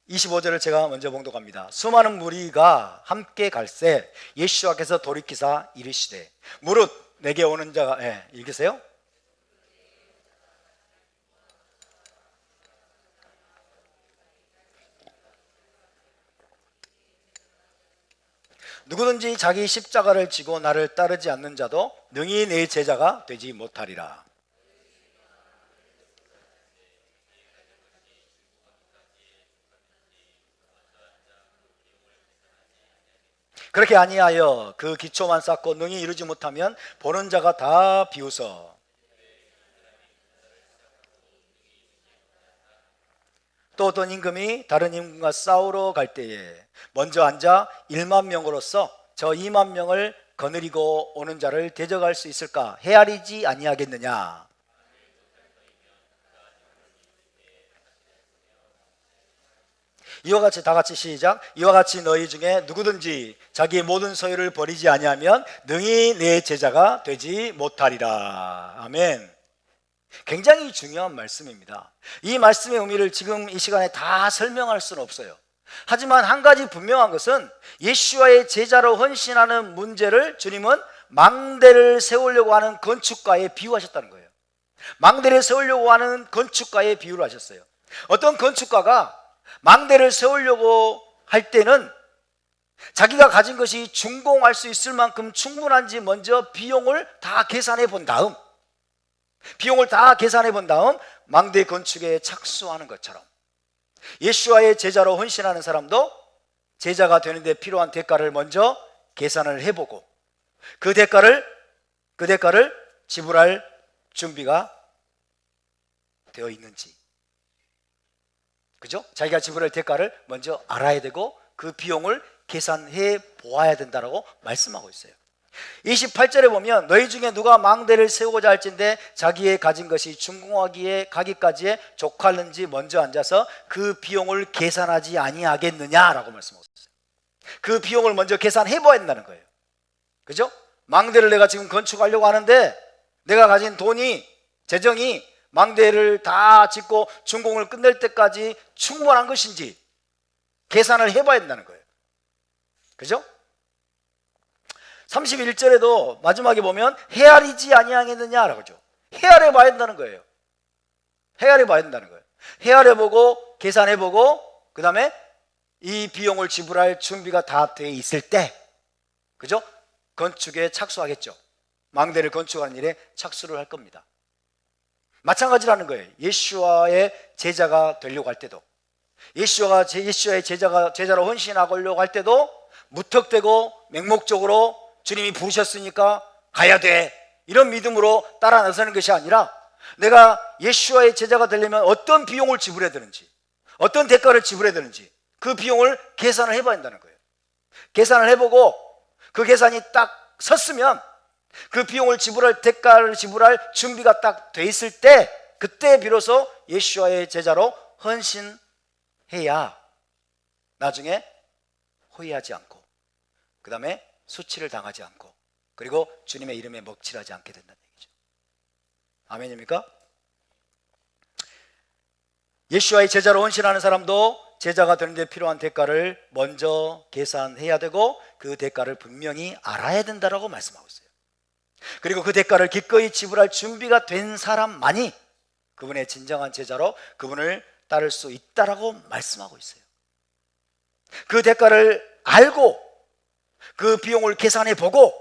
25절을 제가 먼저 봉독합니다. 수많은 무리가 함께 갈새 예수께서 돌이키사 이르시되 무릇 내게 오는 자가 읽으세요. 누구든지 자기 십자가를 지고 나를 따르지 않는 자도 능히 내 제자가 되지 못하리라. 그렇게 아니하여 그 기초만 쌓고 능히 이루지 못하면 보는 자가 다 비웃어 또 어떤 임금이 다른 임금과 싸우러 갈 때에 먼저 앉아 1만 명으로서 저 2만 명을 거느리고 오는 자를 대적할 수 있을까 헤아리지 아니하겠느냐. 이와 같이 다 같이 시작. 이와 같이 너희 중에 누구든지 자기의 모든 소유를 버리지 아니하면 능히 내 제자가 되지 못하리라. 아멘. 굉장히 중요한 말씀입니다. 이 말씀의 의미를 지금 이 시간에 다 설명할 수는 없어요. 하지만 한 가지 분명한 것은 예수와의 제자로 헌신하는 문제를 주님은 망대를 세우려고 하는 건축가에 비유하셨다는 거예요. 망대를 세우려고 하는 건축가에 비유를 하셨어요. 어떤 건축가가 망대를 세우려고 할 때는 자기가 가진 것이 준공할 수 있을 만큼 충분한지 먼저 비용을 다 계산해 본 다음 망대 건축에 착수하는 것처럼 예수와의 제자로 헌신하는 사람도 제자가 되는데 필요한 대가를 먼저 계산을 해보고 그 대가를 지불할 준비가 되어 있는지, 그죠? 자기가 지불할 대가를 먼저 알아야 되고 그 비용을 계산해 보아야 된다라고 말씀하고 있어요. 28절에 보면 너희 중에 누가 망대를 세우고자 할진대 자기의 가진 것이 준공하기에 가기까지에 족할는지 먼저 앉아서 그 비용을 계산하지 아니하겠느냐라고 말씀하고 있어요. 그 비용을 먼저 계산해 봐야 된다는 거예요. 그죠? 망대를 내가 지금 건축하려고 하는데 내가 가진 돈이, 재정이 망대를 다 짓고 준공을 끝낼 때까지 충분한 것인지 계산을 해봐야 된다는 거예요. 그죠? 31절에도 마지막에 보면 헤아리지 아니하겠느냐라고 하죠. 헤아려 봐야 된다는 거예요. 헤아려 봐야 된다는 거예요. 헤아려 보고 계산해 보고 그 다음에 이 비용을 지불할 준비가 다 돼 있을 때, 그죠? 건축에 착수하겠죠. 망대를 건축하는 일에 착수를 할 겁니다. 마찬가지라는 거예요. 예수와의 제자가 되려고 할 때도, 예수와의 제자로 헌신하려고 할 때도 무턱대고 맹목적으로 주님이 부르셨으니까 가야 돼, 이런 믿음으로 따라 나서는 것이 아니라 내가 예수와의 제자가 되려면 어떤 비용을 지불해야 되는지, 어떤 대가를 지불해야 되는지 그 비용을 계산을 해봐야 한다는 거예요. 계산을 해보고 그 계산이 딱 섰으면 그 비용을 지불할, 대가를 지불할 준비가 딱 돼 있을 때, 그때 비로소 예수와의 제자로 헌신해야 나중에 후회하지 않고, 그 다음에 수치를 당하지 않고, 그리고 주님의 이름에 먹칠하지 않게 된다는 얘기죠. 아멘입니까? 예수와의 제자로 헌신하는 사람도 제자가 되는 데 필요한 대가를 먼저 계산해야 되고, 그 대가를 분명히 알아야 된다라고 말씀하고 있어요. 그리고 그 대가를 기꺼이 지불할 준비가 된 사람만이 그분의 진정한 제자로 그분을 따를 수 있다라고 말씀하고 있어요. 그 대가를 알고 그 비용을 계산해 보고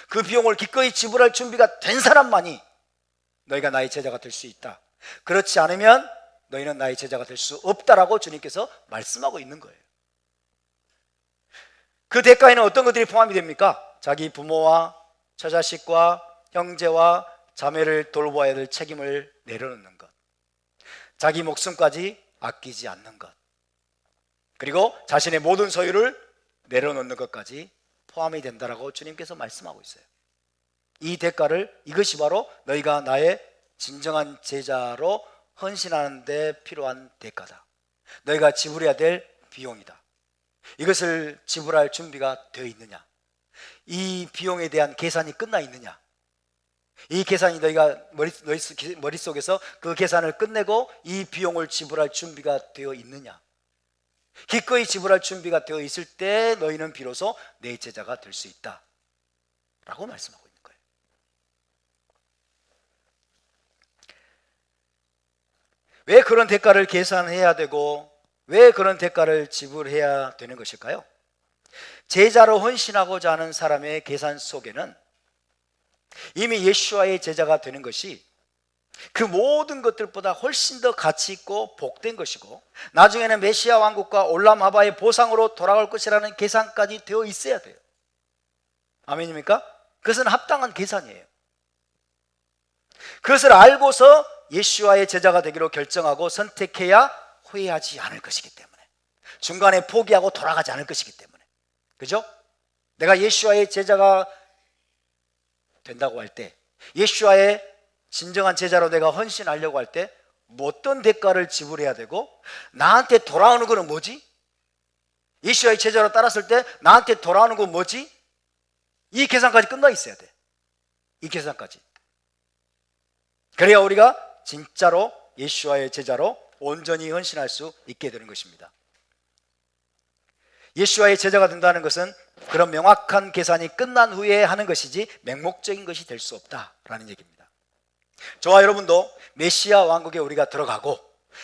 그 비용을 기꺼이 지불할 준비가 된 사람만이 너희가 나의 제자가 될 수 있다. 그렇지 않으면 너희는 나의 제자가 될 수 없다라고 주님께서 말씀하고 있는 거예요. 그 대가에는 어떤 것들이 포함이 됩니까? 자기 부모와 처자식과 형제와 자매를 돌보아야 될 책임을 내려놓는 것, 자기 목숨까지 아끼지 않는 것, 그리고 자신의 모든 소유를 내려놓는 것까지 포함이 된다라고 주님께서 말씀하고 있어요. 이 대가를, 이것이 바로 너희가 나의 진정한 제자로 헌신하는 데 필요한 대가다. 너희가 지불해야 될 비용이다. 이것을 지불할 준비가 되어 있느냐? 이 비용에 대한 계산이 끝나 있느냐? 이 계산이 너희 머릿속에서 그 계산을 끝내고 이 비용을 지불할 준비가 되어 있느냐? 기꺼이 지불할 준비가 되어 있을 때 너희는 비로소 내 제자가 될 수 있다 라고 말씀하고 있는 거예요. 왜 그런 대가를 계산해야 되고 왜 그런 대가를 지불해야 되는 것일까요? 제자로 헌신하고자 하는 사람의 계산 속에는 이미 예수와의 제자가 되는 것이 그 모든 것들보다 훨씬 더 가치 있고 복된 것이고, 나중에는 메시아 왕국과 올람아바의 보상으로 돌아갈 것이라는 계산까지 되어 있어야 돼요. 아멘입니까? 그것은 합당한 계산이에요. 그것을 알고서 예수와의 제자가 되기로 결정하고 선택해야 후회하지 않을 것이기 때문에, 중간에 포기하고 돌아가지 않을 것이기 때문에, 그죠? 내가 예수와의 제자가 된다고 할 때, 예수와의 진정한 제자로 내가 헌신하려고 할 때 어떤 대가를 지불해야 되고, 나한테 돌아오는 거는 뭐지? 예수와의 제자로 따랐을 때 나한테 돌아오는 건 뭐지? 이 계산까지 끝나 있어야 돼. 이 계산까지. 그래야 우리가 진짜로 예수와의 제자로 온전히 헌신할 수 있게 되는 것입니다. 예수와의 제자가 된다는 것은 그런 명확한 계산이 끝난 후에 하는 것이지 맹목적인 것이 될 수 없다라는 얘기입니다. 저와 여러분도 메시아 왕국에 우리가 들어가고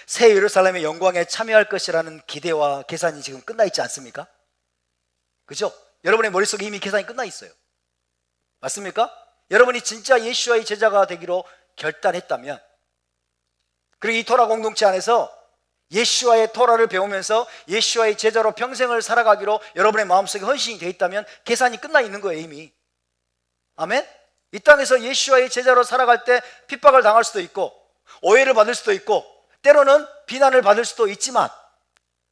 새 예루살렘의 영광에 참여할 것이라는 기대와 계산이 지금 끝나 있지 않습니까? 그죠? 여러분의 머릿속에 이미 계산이 끝나 있어요. 맞습니까? 여러분이 진짜 예수와의 제자가 되기로 결단했다면, 그리고 이 토라 공동체 안에서 예수와의 토라를 배우면서 예수와의 제자로 평생을 살아가기로 여러분의 마음속에 헌신이 되어 있다면 계산이 끝나 있는 거예요, 이미. 아멘? 이 땅에서 예수와의 제자로 살아갈 때 핍박을 당할 수도 있고 오해를 받을 수도 있고 때로는 비난을 받을 수도 있지만,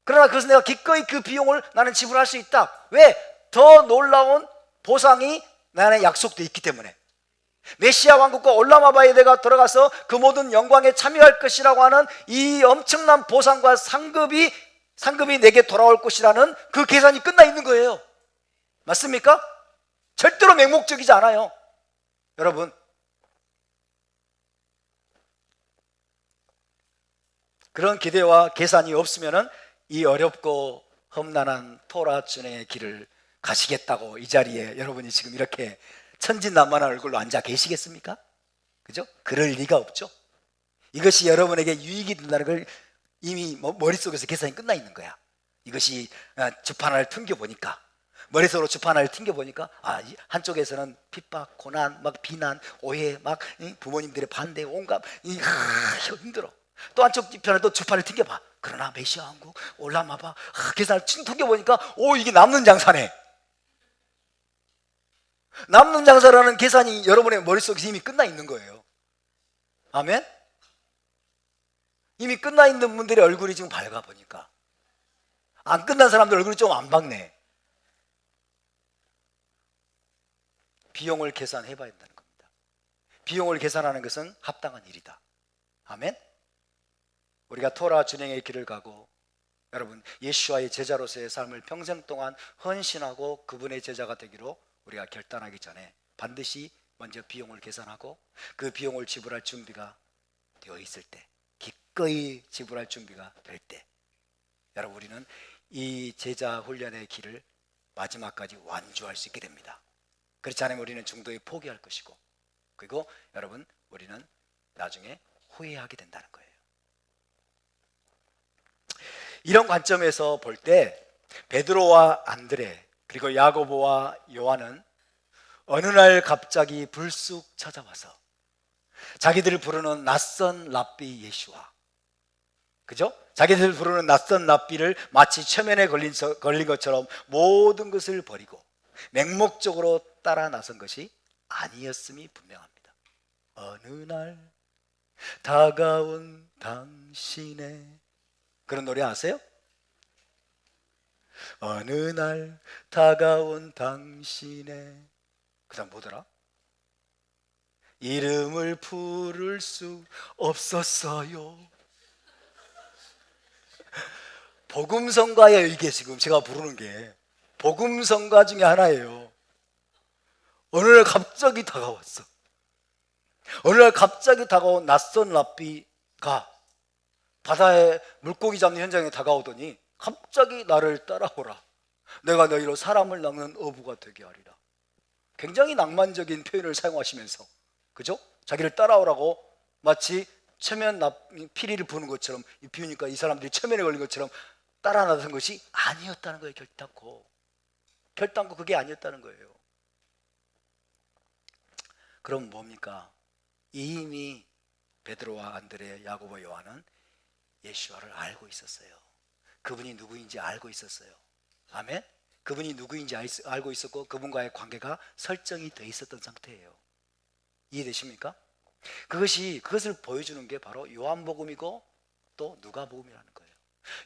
그러나 그것은 내가 기꺼이 그 비용을 나는 지불할 수 있다. 왜? 더 놀라운 보상이 나의 약속돼 있기 때문에. 메시아 왕국과 올라마바에 내가 들어가서 그 모든 영광에 참여할 것이라고 하는 이 엄청난 보상과 상급이 내게 돌아올 것이라는 그 계산이 끝나 있는 거예요. 맞습니까? 절대로 맹목적이지 않아요. 여러분, 그런 기대와 계산이 없으면은 이 어렵고 험난한 토라 준행의 길을 가시겠다고 이 자리에 여러분이 지금 이렇게 천진난만한 얼굴로 앉아 계시겠습니까? 그죠? 그럴 리가 없죠. 이것이 여러분에게 유익이 된다는 걸 이미 머릿속에서 계산이 끝나 있는 거야. 이것이 주판을 튕겨보니까, 머릿속으로 주판을 튕겨보니까, 한쪽에서는 핍박, 고난, 막 비난, 오해, 막 부모님들의 반대, 온갖 힘들어. 또 한쪽 편에 또 주판을 튕겨봐. 그러나 메시아 왕국 올라마봐, 계산을 튕겨보니까 이게 남는 장사네. 남는 장사라는 계산이 여러분의 머릿속에 이미 끝나 있는 거예요. 아멘? 이미 끝나 있는 분들의 얼굴이 지금 밝아 보니까. 안 끝난 사람들 얼굴이 좀 안 밝네. 비용을 계산해 봐야 된다는 겁니다. 비용을 계산하는 것은 합당한 일이다. 아멘? 우리가 토라 준행의 길을 가고 여러분 예수와의 제자로서의 삶을 평생 동안 헌신하고 그분의 제자가 되기로 우리가 결단하기 전에 반드시 먼저 비용을 계산하고 그 비용을 지불할 준비가 되어 있을 때, 기꺼이 지불할 준비가 될 때, 여러분 우리는 이 제자 훈련의 길을 마지막까지 완주할 수 있게 됩니다. 그렇지 않으면 우리는 중도에 포기할 것이고, 그리고 여러분 우리는 나중에 후회하게 된다는 거예요. 이런 관점에서 볼 때 베드로와 안드레 그리고 야고보와 요한은 어느 날 갑자기 불쑥 찾아와서 자기들을 부르는 낯선 랍비 예수와, 그죠? 자기들 부르는 낯선 랍비를 마치 최면에 걸린 것처럼 모든 것을 버리고 맹목적으로 따라 나선 것이 아니었음이 분명합니다. 어느 날 다가온 당신의, 그런 노래 아세요? 어느 날 다가온 당신의, 그 다음 뭐더라? 이름을 부를 수 없었어요. 복음성가예요. 이게 지금 제가 부르는 게 복음성가 중에 하나예요. 어느 날 갑자기 다가왔어. 어느 날 갑자기 다가온 낯선 랍비가 바다에 물고기 잡는 현장에 다가오더니 갑자기 나를 따라오라. 내가 너희로 사람을 낚는 어부가 되게 하리라. 굉장히 낭만적인 표현을 사용하시면서, 그죠? 자기를 따라오라고 마치 최면 피리를 부는 것처럼 비우니까 이 사람들이 최면에 걸린 것처럼 따라 나선 것이 아니었다는 거예요. 결단코 그게 아니었다는 거예요. 그럼 뭡니까? 이미 베드로와 안드레, 야고보, 요한은 예수와를 알고 있었어요. 그분이 누구인지 알고 있었어요. 아멘? 그분이 누구인지 알고 있었고 그분과의 관계가 설정이 돼 있었던 상태예요. 이해되십니까? 그것을 보여주는 게 바로 요한복음이고 또 누가복음이라는 거예요.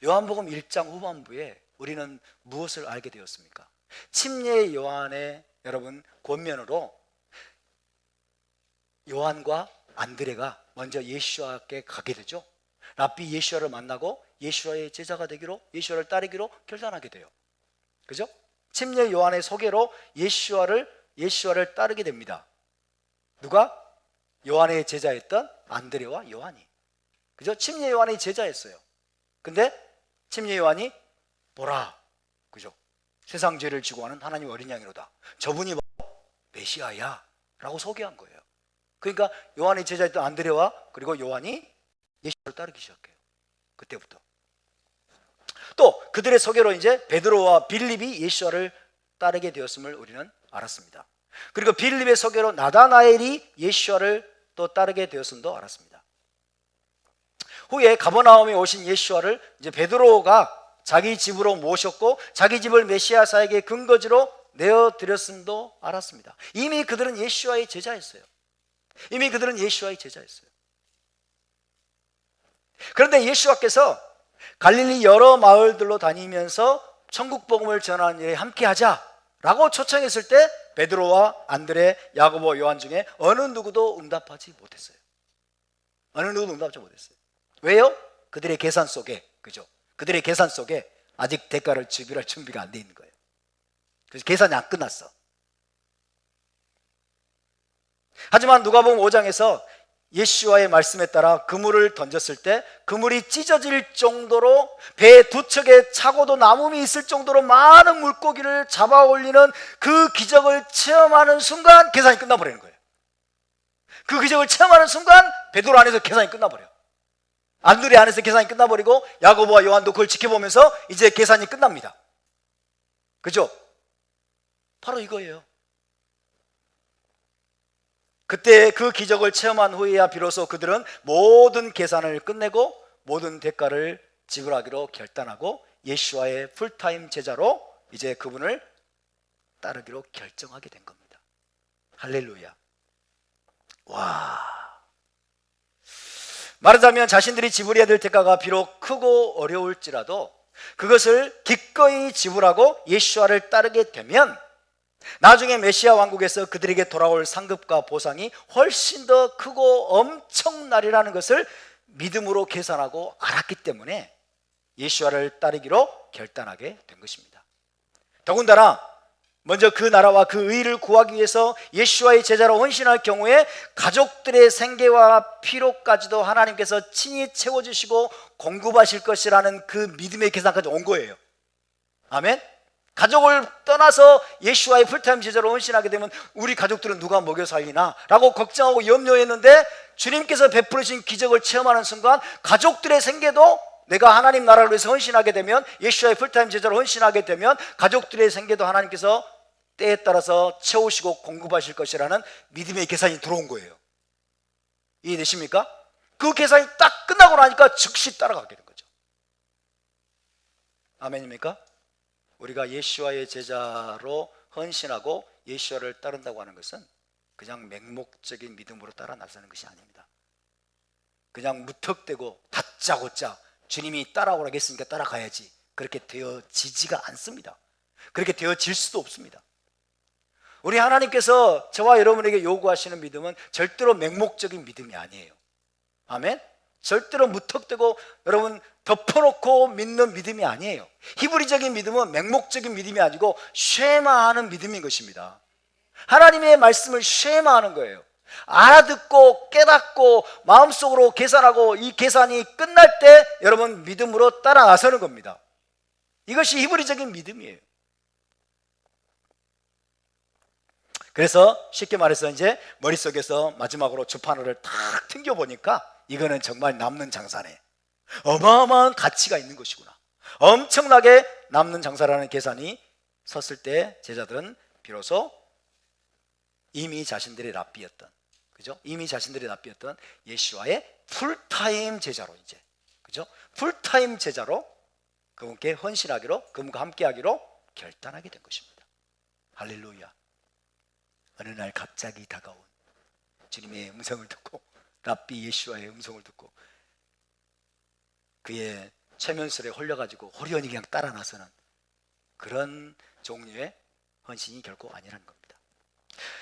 요한복음 1장 후반부에 우리는 무엇을 알게 되었습니까? 침례 요한의 여러분 권면으로 요한과 안드레가 먼저 예수와께 가게 되죠. 랍비 예수와를 만나고 예수와의 제자가 되기로, 예수와를 따르기로 결단하게 돼요. 그죠? 침례 요한의 소개로 예수와를 따르게 됩니다. 누가? 요한의 제자였던 안드레와 요한이. 그죠? 침례 요한의 제자였어요. 근데 침례 요한이 보라, 그죠? 세상 죄를 지고 가는 하나님 어린 양이로다. 저분이 바로 메시아야 라고 소개한 거예요. 그러니까 요한의 제자였던 안드레와 그리고 요한이 예수를 따르기 시작해요. 그때부터. 또 그들의 소개로 이제 베드로와 빌립이 예수를 따르게 되었음을 우리는 알았습니다. 그리고 빌립의 소개로 나다나엘이 예수를 또 따르게 되었음도 알았습니다. 후에 가버나움에 오신 예수를 이제 베드로가 자기 집으로 모셨고 자기 집을 메시아사에게 근거지로 내어드렸음도 알았습니다. 이미 그들은 예수와의 제자였어요. 그런데 예수와께서 갈릴리 여러 마을들로 다니면서 천국 복음을 전하는 일에 함께 하자라고 초청했을 때 베드로와 안드레, 야고보, 요한 중에 어느 누구도 응답하지 못했어요. 왜요? 그들의 계산 속에, 그죠? 그들의 계산 속에 아직 대가를 지불할 준비가 안 돼 있는 거예요. 그래서 계산이 안 끝났어. 하지만 누가복음 5장에서 예수와의 말씀에 따라 그물을 던졌을 때 그물이 찢어질 정도로 배 두 척에 차고도 남음이 있을 정도로 많은 물고기를 잡아 올리는 그 기적을 체험하는 순간 계산이 끝나버리는 거예요. 그 기적을 체험하는 순간 베드로 안에서 계산이 끝나버려요. 안드레 안에서 계산이 끝나버리고 야고보와 요한도 그걸 지켜보면서 이제 계산이 끝납니다. 그죠? 바로 이거예요. 그때 그 기적을 체험한 후에야 비로소 그들은 모든 계산을 끝내고 모든 대가를 지불하기로 결단하고 예수와의 풀타임 제자로 이제 그분을 따르기로 결정하게 된 겁니다. 할렐루야. 와. 말하자면 자신들이 지불해야 될 대가가 비록 크고 어려울지라도 그것을 기꺼이 지불하고 예수와를 따르게 되면 나중에 메시아 왕국에서 그들에게 돌아올 상급과 보상이 훨씬 더 크고 엄청나리라는 것을 믿음으로 계산하고 알았기 때문에 예수와를 따르기로 결단하게 된 것입니다. 더군다나 먼저 그 나라와 그 의를 구하기 위해서 예수와의 제자로 헌신할 경우에 가족들의 생계와 필요까지도 하나님께서 친히 채워주시고 공급하실 것이라는 그 믿음의 계산까지 온 거예요. 아멘. 가족을 떠나서 예수와의 풀타임 제자로 헌신하게 되면 우리 가족들은 누가 먹여 살리나 라고 걱정하고 염려했는데 주님께서 베풀으신 기적을 체험하는 순간 가족들의 생계도 내가 하나님 나라를 위해서 헌신하게 되면, 예수와의 풀타임 제자로 헌신하게 되면 가족들의 생계도 하나님께서 때에 따라서 채우시고 공급하실 것이라는 믿음의 계산이 들어온 거예요. 이해되십니까? 그 계산이 딱 끝나고 나니까 즉시 따라가게 된 거죠. 아멘입니까? 우리가 예수와의 제자로 헌신하고 예수와를 따른다고 하는 것은 그냥 맹목적인 믿음으로 따라 나서는 것이 아닙니다. 그냥 무턱대고 다짜고짜 주님이 따라오라고 했으니까 따라가야지, 그렇게 되어지지가 않습니다. 그렇게 되어질 수도 없습니다. 우리 하나님께서 저와 여러분에게 요구하시는 믿음은 절대로 맹목적인 믿음이 아니에요. 아멘? 절대로 무턱대고 여러분 덮어놓고 믿는 믿음이 아니에요. 히브리적인 믿음은 맹목적인 믿음이 아니고 쉐마하는 믿음인 것입니다. 하나님의 말씀을 쉐마하는 거예요. 알아듣고 깨닫고 마음속으로 계산하고 이 계산이 끝날 때 여러분 믿음으로 따라 나서는 겁니다. 이것이 히브리적인 믿음이에요. 그래서 쉽게 말해서 이제 머릿속에서 마지막으로 주판을 탁 튕겨보니까 이거는 정말 남는 장사네, 어마어마한 가치가 있는 것이구나, 엄청나게 남는 장사라는 계산이 섰을 때 제자들은 비로소 이미 자신들의 랍비였던, 그죠? 이미 자신들의 랍비였던 예수와의 풀타임 제자로 이제, 그죠? 풀타임 제자로 그분께 헌신하기로, 그분과 함께하기로 결단하게 된 것입니다. 할렐루야. 어느 날 갑자기 다가온 주님의 음성을 듣고, 랍비 예수와의 음성을 듣고 그의 최면술에 홀려가지고 호련히 그냥 따라 나서는 그런 종류의 헌신이 결코 아니라는 겁니다.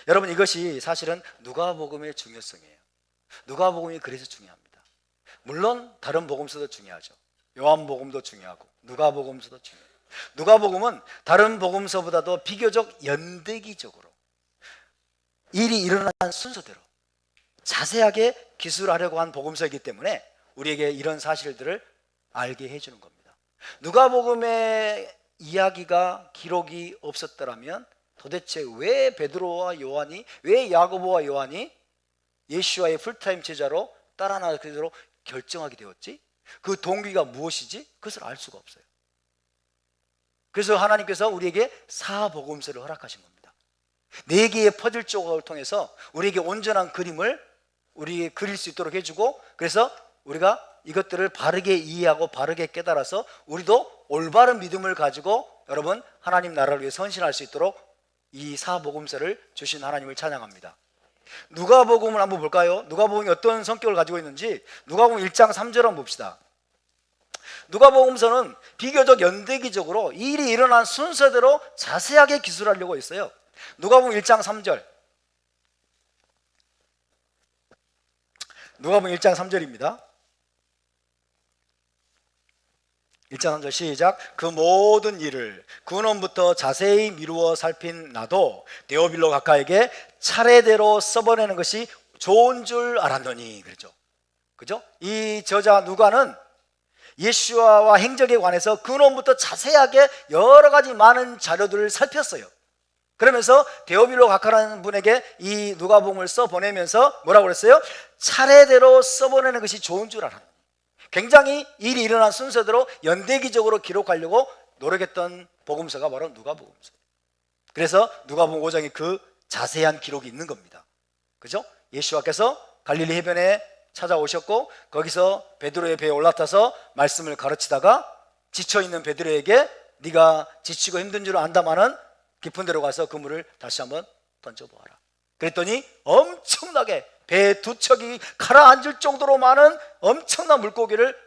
여러분, 이것이 사실은 누가복음의 중요성이에요. 누가복음이 그래서 중요합니다. 물론 다른 복음서도 중요하죠. 요한복음도 중요하고 누가복음서도 중요해요. 누가복음은 다른 복음서보다도 비교적 연대기적으로 일이 일어난 순서대로 자세하게 기술하려고 한 복음서이기 때문에 우리에게 이런 사실들을 알게 해주는 겁니다. 누가복음의 이야기가 기록이 없었더라면 도대체 왜 베드로와 요한이, 왜 야고보와 요한이 예수와의 풀타임 제자로 따라 나가기로 결정하게 되었지? 그 동기가 무엇이지? 그것을 알 수가 없어요. 그래서 하나님께서 우리에게 사복음서를 허락하신 겁니다. 4개의 퍼즐 조각을 통해서 우리에게 온전한 그림을 우리에게 그릴 수 있도록 해주고, 그래서 우리가 이것들을 바르게 이해하고 바르게 깨달아서 우리도 올바른 믿음을 가지고 여러분 하나님 나라를 위해서 헌신할 수 있도록 이 사복음서를 주신 하나님을 찬양합니다. 누가복음을 한번 볼까요? 누가복음이 어떤 성격을 가지고 있는지 누가복음 1장 3절 한번 봅시다. 누가복음서는 비교적 연대기적으로 일이 일어난 순서대로 자세하게 기술하려고 했어요. 누가복음 1장 3절, 누가복음 1장 3절입니다. 1장 3절 시작. 그 모든 일을 근원부터 자세히 미루어 살핀 나도 데오빌로 각하에게 차례대로 써보내는 것이 좋은 줄 알았노니. 그죠? 이 저자 누가는 예수와 행적에 관해서 근원부터 자세하게 여러 가지 많은 자료들을 살폈어요. 그러면서 데오빌로 각하라는 분에게 이 누가복음을 써보내면서 뭐라고 그랬어요? 차례대로 써보내는 것이 좋은 줄 알았노니. 굉장히 일이 일어난 순서대로 연대기적으로 기록하려고 노력했던 복음서가 바로 누가복음서. 그래서 누가복음 5장에 그 자세한 기록이 있는 겁니다. 그죠? 예수와께서 갈릴리 해변에 찾아오셨고 거기서 베드로의 배에 올라타서 말씀을 가르치다가 지쳐있는 베드로에게 네가 지치고 힘든 줄 안다마는 깊은 데로 가서 그물을 다시 한번 던져보아라. 그랬더니 엄청나게 배 두 척이 가라앉을 정도로 많은 엄청난 물고기를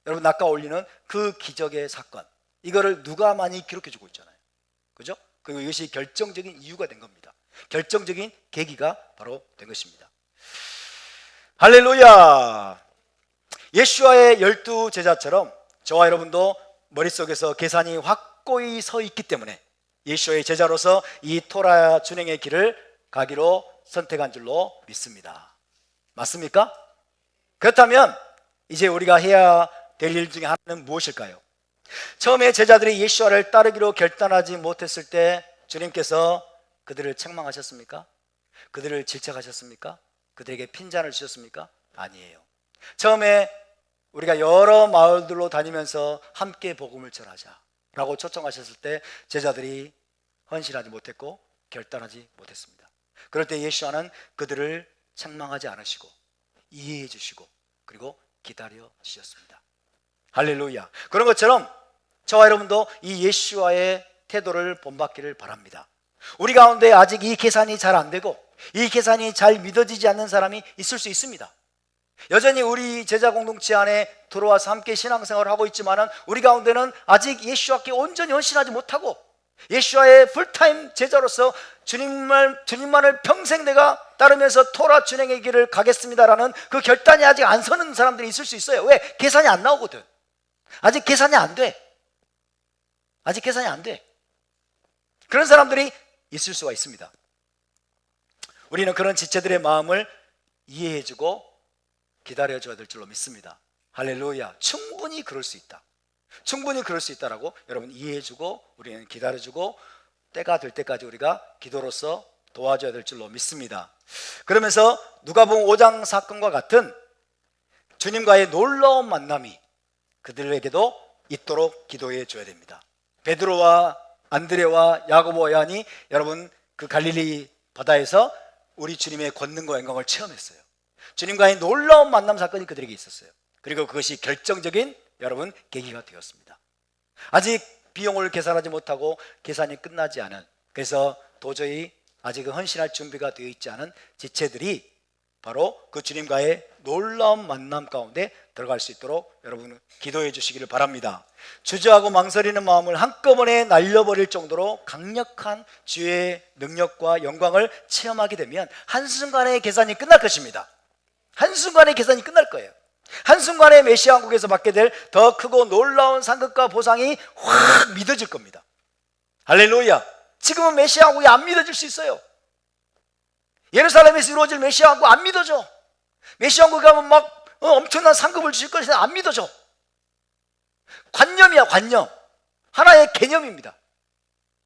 여러분 낚아 올리는 그 기적의 사건, 이거를 누가 많이 기록해 주고 있잖아요. 그죠? 그리고 이것이 결정적인 이유가 된 겁니다. 결정적인 계기가 바로 된 것입니다. 할렐루야. 예수와의 12 제자처럼 저와 여러분도 머릿속에서 계산이 확고히 서 있기 때문에 예수와의 제자로서 이 토라 준행의 길을 가기로 선택한 줄로 믿습니다. 맞습니까? 그렇다면 이제 우리가 해야 될 일 중에 하나는 무엇일까요? 처음에 제자들이 예수와를 따르기로 결단하지 못했을 때 주님께서 그들을 책망하셨습니까? 그들을 질책하셨습니까? 그들에게 핀잔을 주셨습니까? 아니에요. 처음에 우리가 여러 마을들로 다니면서 함께 복음을 전하자 라고 초청하셨을 때 제자들이 헌신하지 못했고 결단하지 못했습니다. 그럴 때 예수와는 그들을 책망하지 않으시고 이해해 주시고 그리고 기다려 주셨습니다. 할렐루야. 그런 것처럼 저와 여러분도 이 예수와의 태도를 본받기를 바랍니다. 우리 가운데 아직 이 계산이 잘 안 되고 이 계산이 잘 믿어지지 않는 사람이 있을 수 있습니다. 여전히 우리 제자 공동체 안에 들어와서 함께 신앙생활을 하고 있지만은 우리 가운데는 아직 예수와께 온전히 헌신하지 못하고 예수와의 풀타임 제자로서 주님만을 평생 내가 따르면서 토라 준행의 길을 가겠습니다라는 그 결단이 아직 안 서는 사람들이 있을 수 있어요. 왜? 계산이 안 나오거든. 아직 계산이 안 돼. 아직 계산이 안 돼. 그런 사람들이 있을 수가 있습니다. 우리는 그런 지체들의 마음을 이해해주고 기다려줘야 될 줄로 믿습니다. 할렐루야. 충분히 그럴 수 있다. 충분히 그럴 수 있다라고 여러분 이해해주고 우리는 기다려주고 때가 될 때까지 우리가 기도로서 도와줘야 될 줄로 믿습니다. 그러면서 누가복음 5장 사건과 같은 주님과의 놀라운 만남이 그들에게도 있도록 기도해 줘야 됩니다. 베드로와 안드레와 야고보와 요한이 여러분 그 갈릴리 바다에서 우리 주님의 권능과 영광을 체험했어요. 주님과의 놀라운 만남 사건이 그들에게 있었어요. 그리고 그것이 결정적인 여러분 계기가 되었습니다. 아직 비용을 계산하지 못하고 계산이 끝나지 않은, 그래서 도저히 아직은 헌신할 준비가 되어 있지 않은 지체들이 바로 그 주님과의 놀라운 만남 가운데 들어갈 수 있도록 여러분 기도해 주시기를 바랍니다. 주저하고 망설이는 마음을 한꺼번에 날려버릴 정도로 강력한 주의 능력과 영광을 체험하게 되면 한순간에 계산이 끝날 것입니다. 한순간에 계산이 끝날 거예요. 한순간에 메시아 왕국에서 받게 될 더 크고 놀라운 상급과 보상이 확 믿어질 겁니다. 할렐루야. 지금은 메시아 왕국이 안 믿어질 수 있어요. 예루살렘에서 이루어질 메시아 왕국 안 믿어져. 메시아 왕국에 가면 막 엄청난 상급을 주실 것이다, 안 믿어져. 관념이야, 관념. 하나의 개념입니다.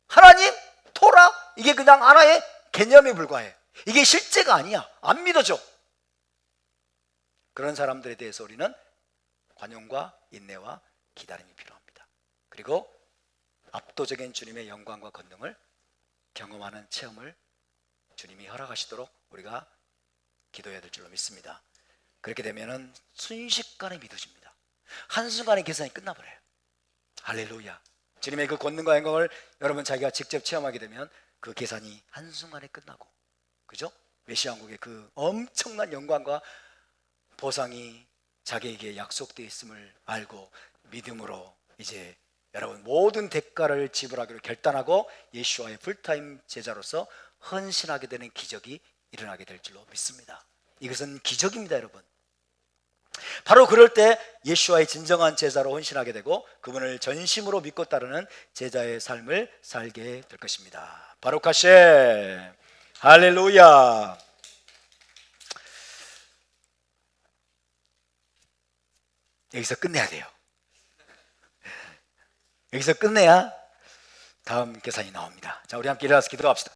하나님, 토라, 이게 그냥 하나의 개념에 불과해. 이게 실제가 아니야. 안 믿어져. 그런 사람들에 대해서 우리는 관용과 인내와 기다림이 필요합니다. 그리고 압도적인 주님의 영광과 권능을 경험하는 체험을 주님이 허락하시도록 우리가 기도해야 될 줄로 믿습니다. 그렇게 되면은 순식간에 믿어집니다. 한순간에 계산이 끝나버려요. 할렐루야. 주님의 그 권능과 영광을 여러분 자기가 직접 체험하게 되면 그 계산이 한순간에 끝나고, 그죠? 메시아 왕국의 그 엄청난 영광과 보상이 자기에게 약속되어 있음을 알고 믿음으로 이제 여러분 모든 대가를 지불하기로 결단하고 예수와의 풀타임 제자로서 헌신하게 되는 기적이 일어나게 될 줄로 믿습니다. 이것은 기적입니다, 여러분. 바로 그럴 때 예수와의 진정한 제자로 헌신하게 되고 그분을 전심으로 믿고 따르는 제자의 삶을 살게 될 것입니다. 바룩 하셈. 할렐루야. 여기서 끝내야 돼요. 여기서 끝내야 다음 계산이 나옵니다. 자, 우리 함께 일어나서 기도합시다.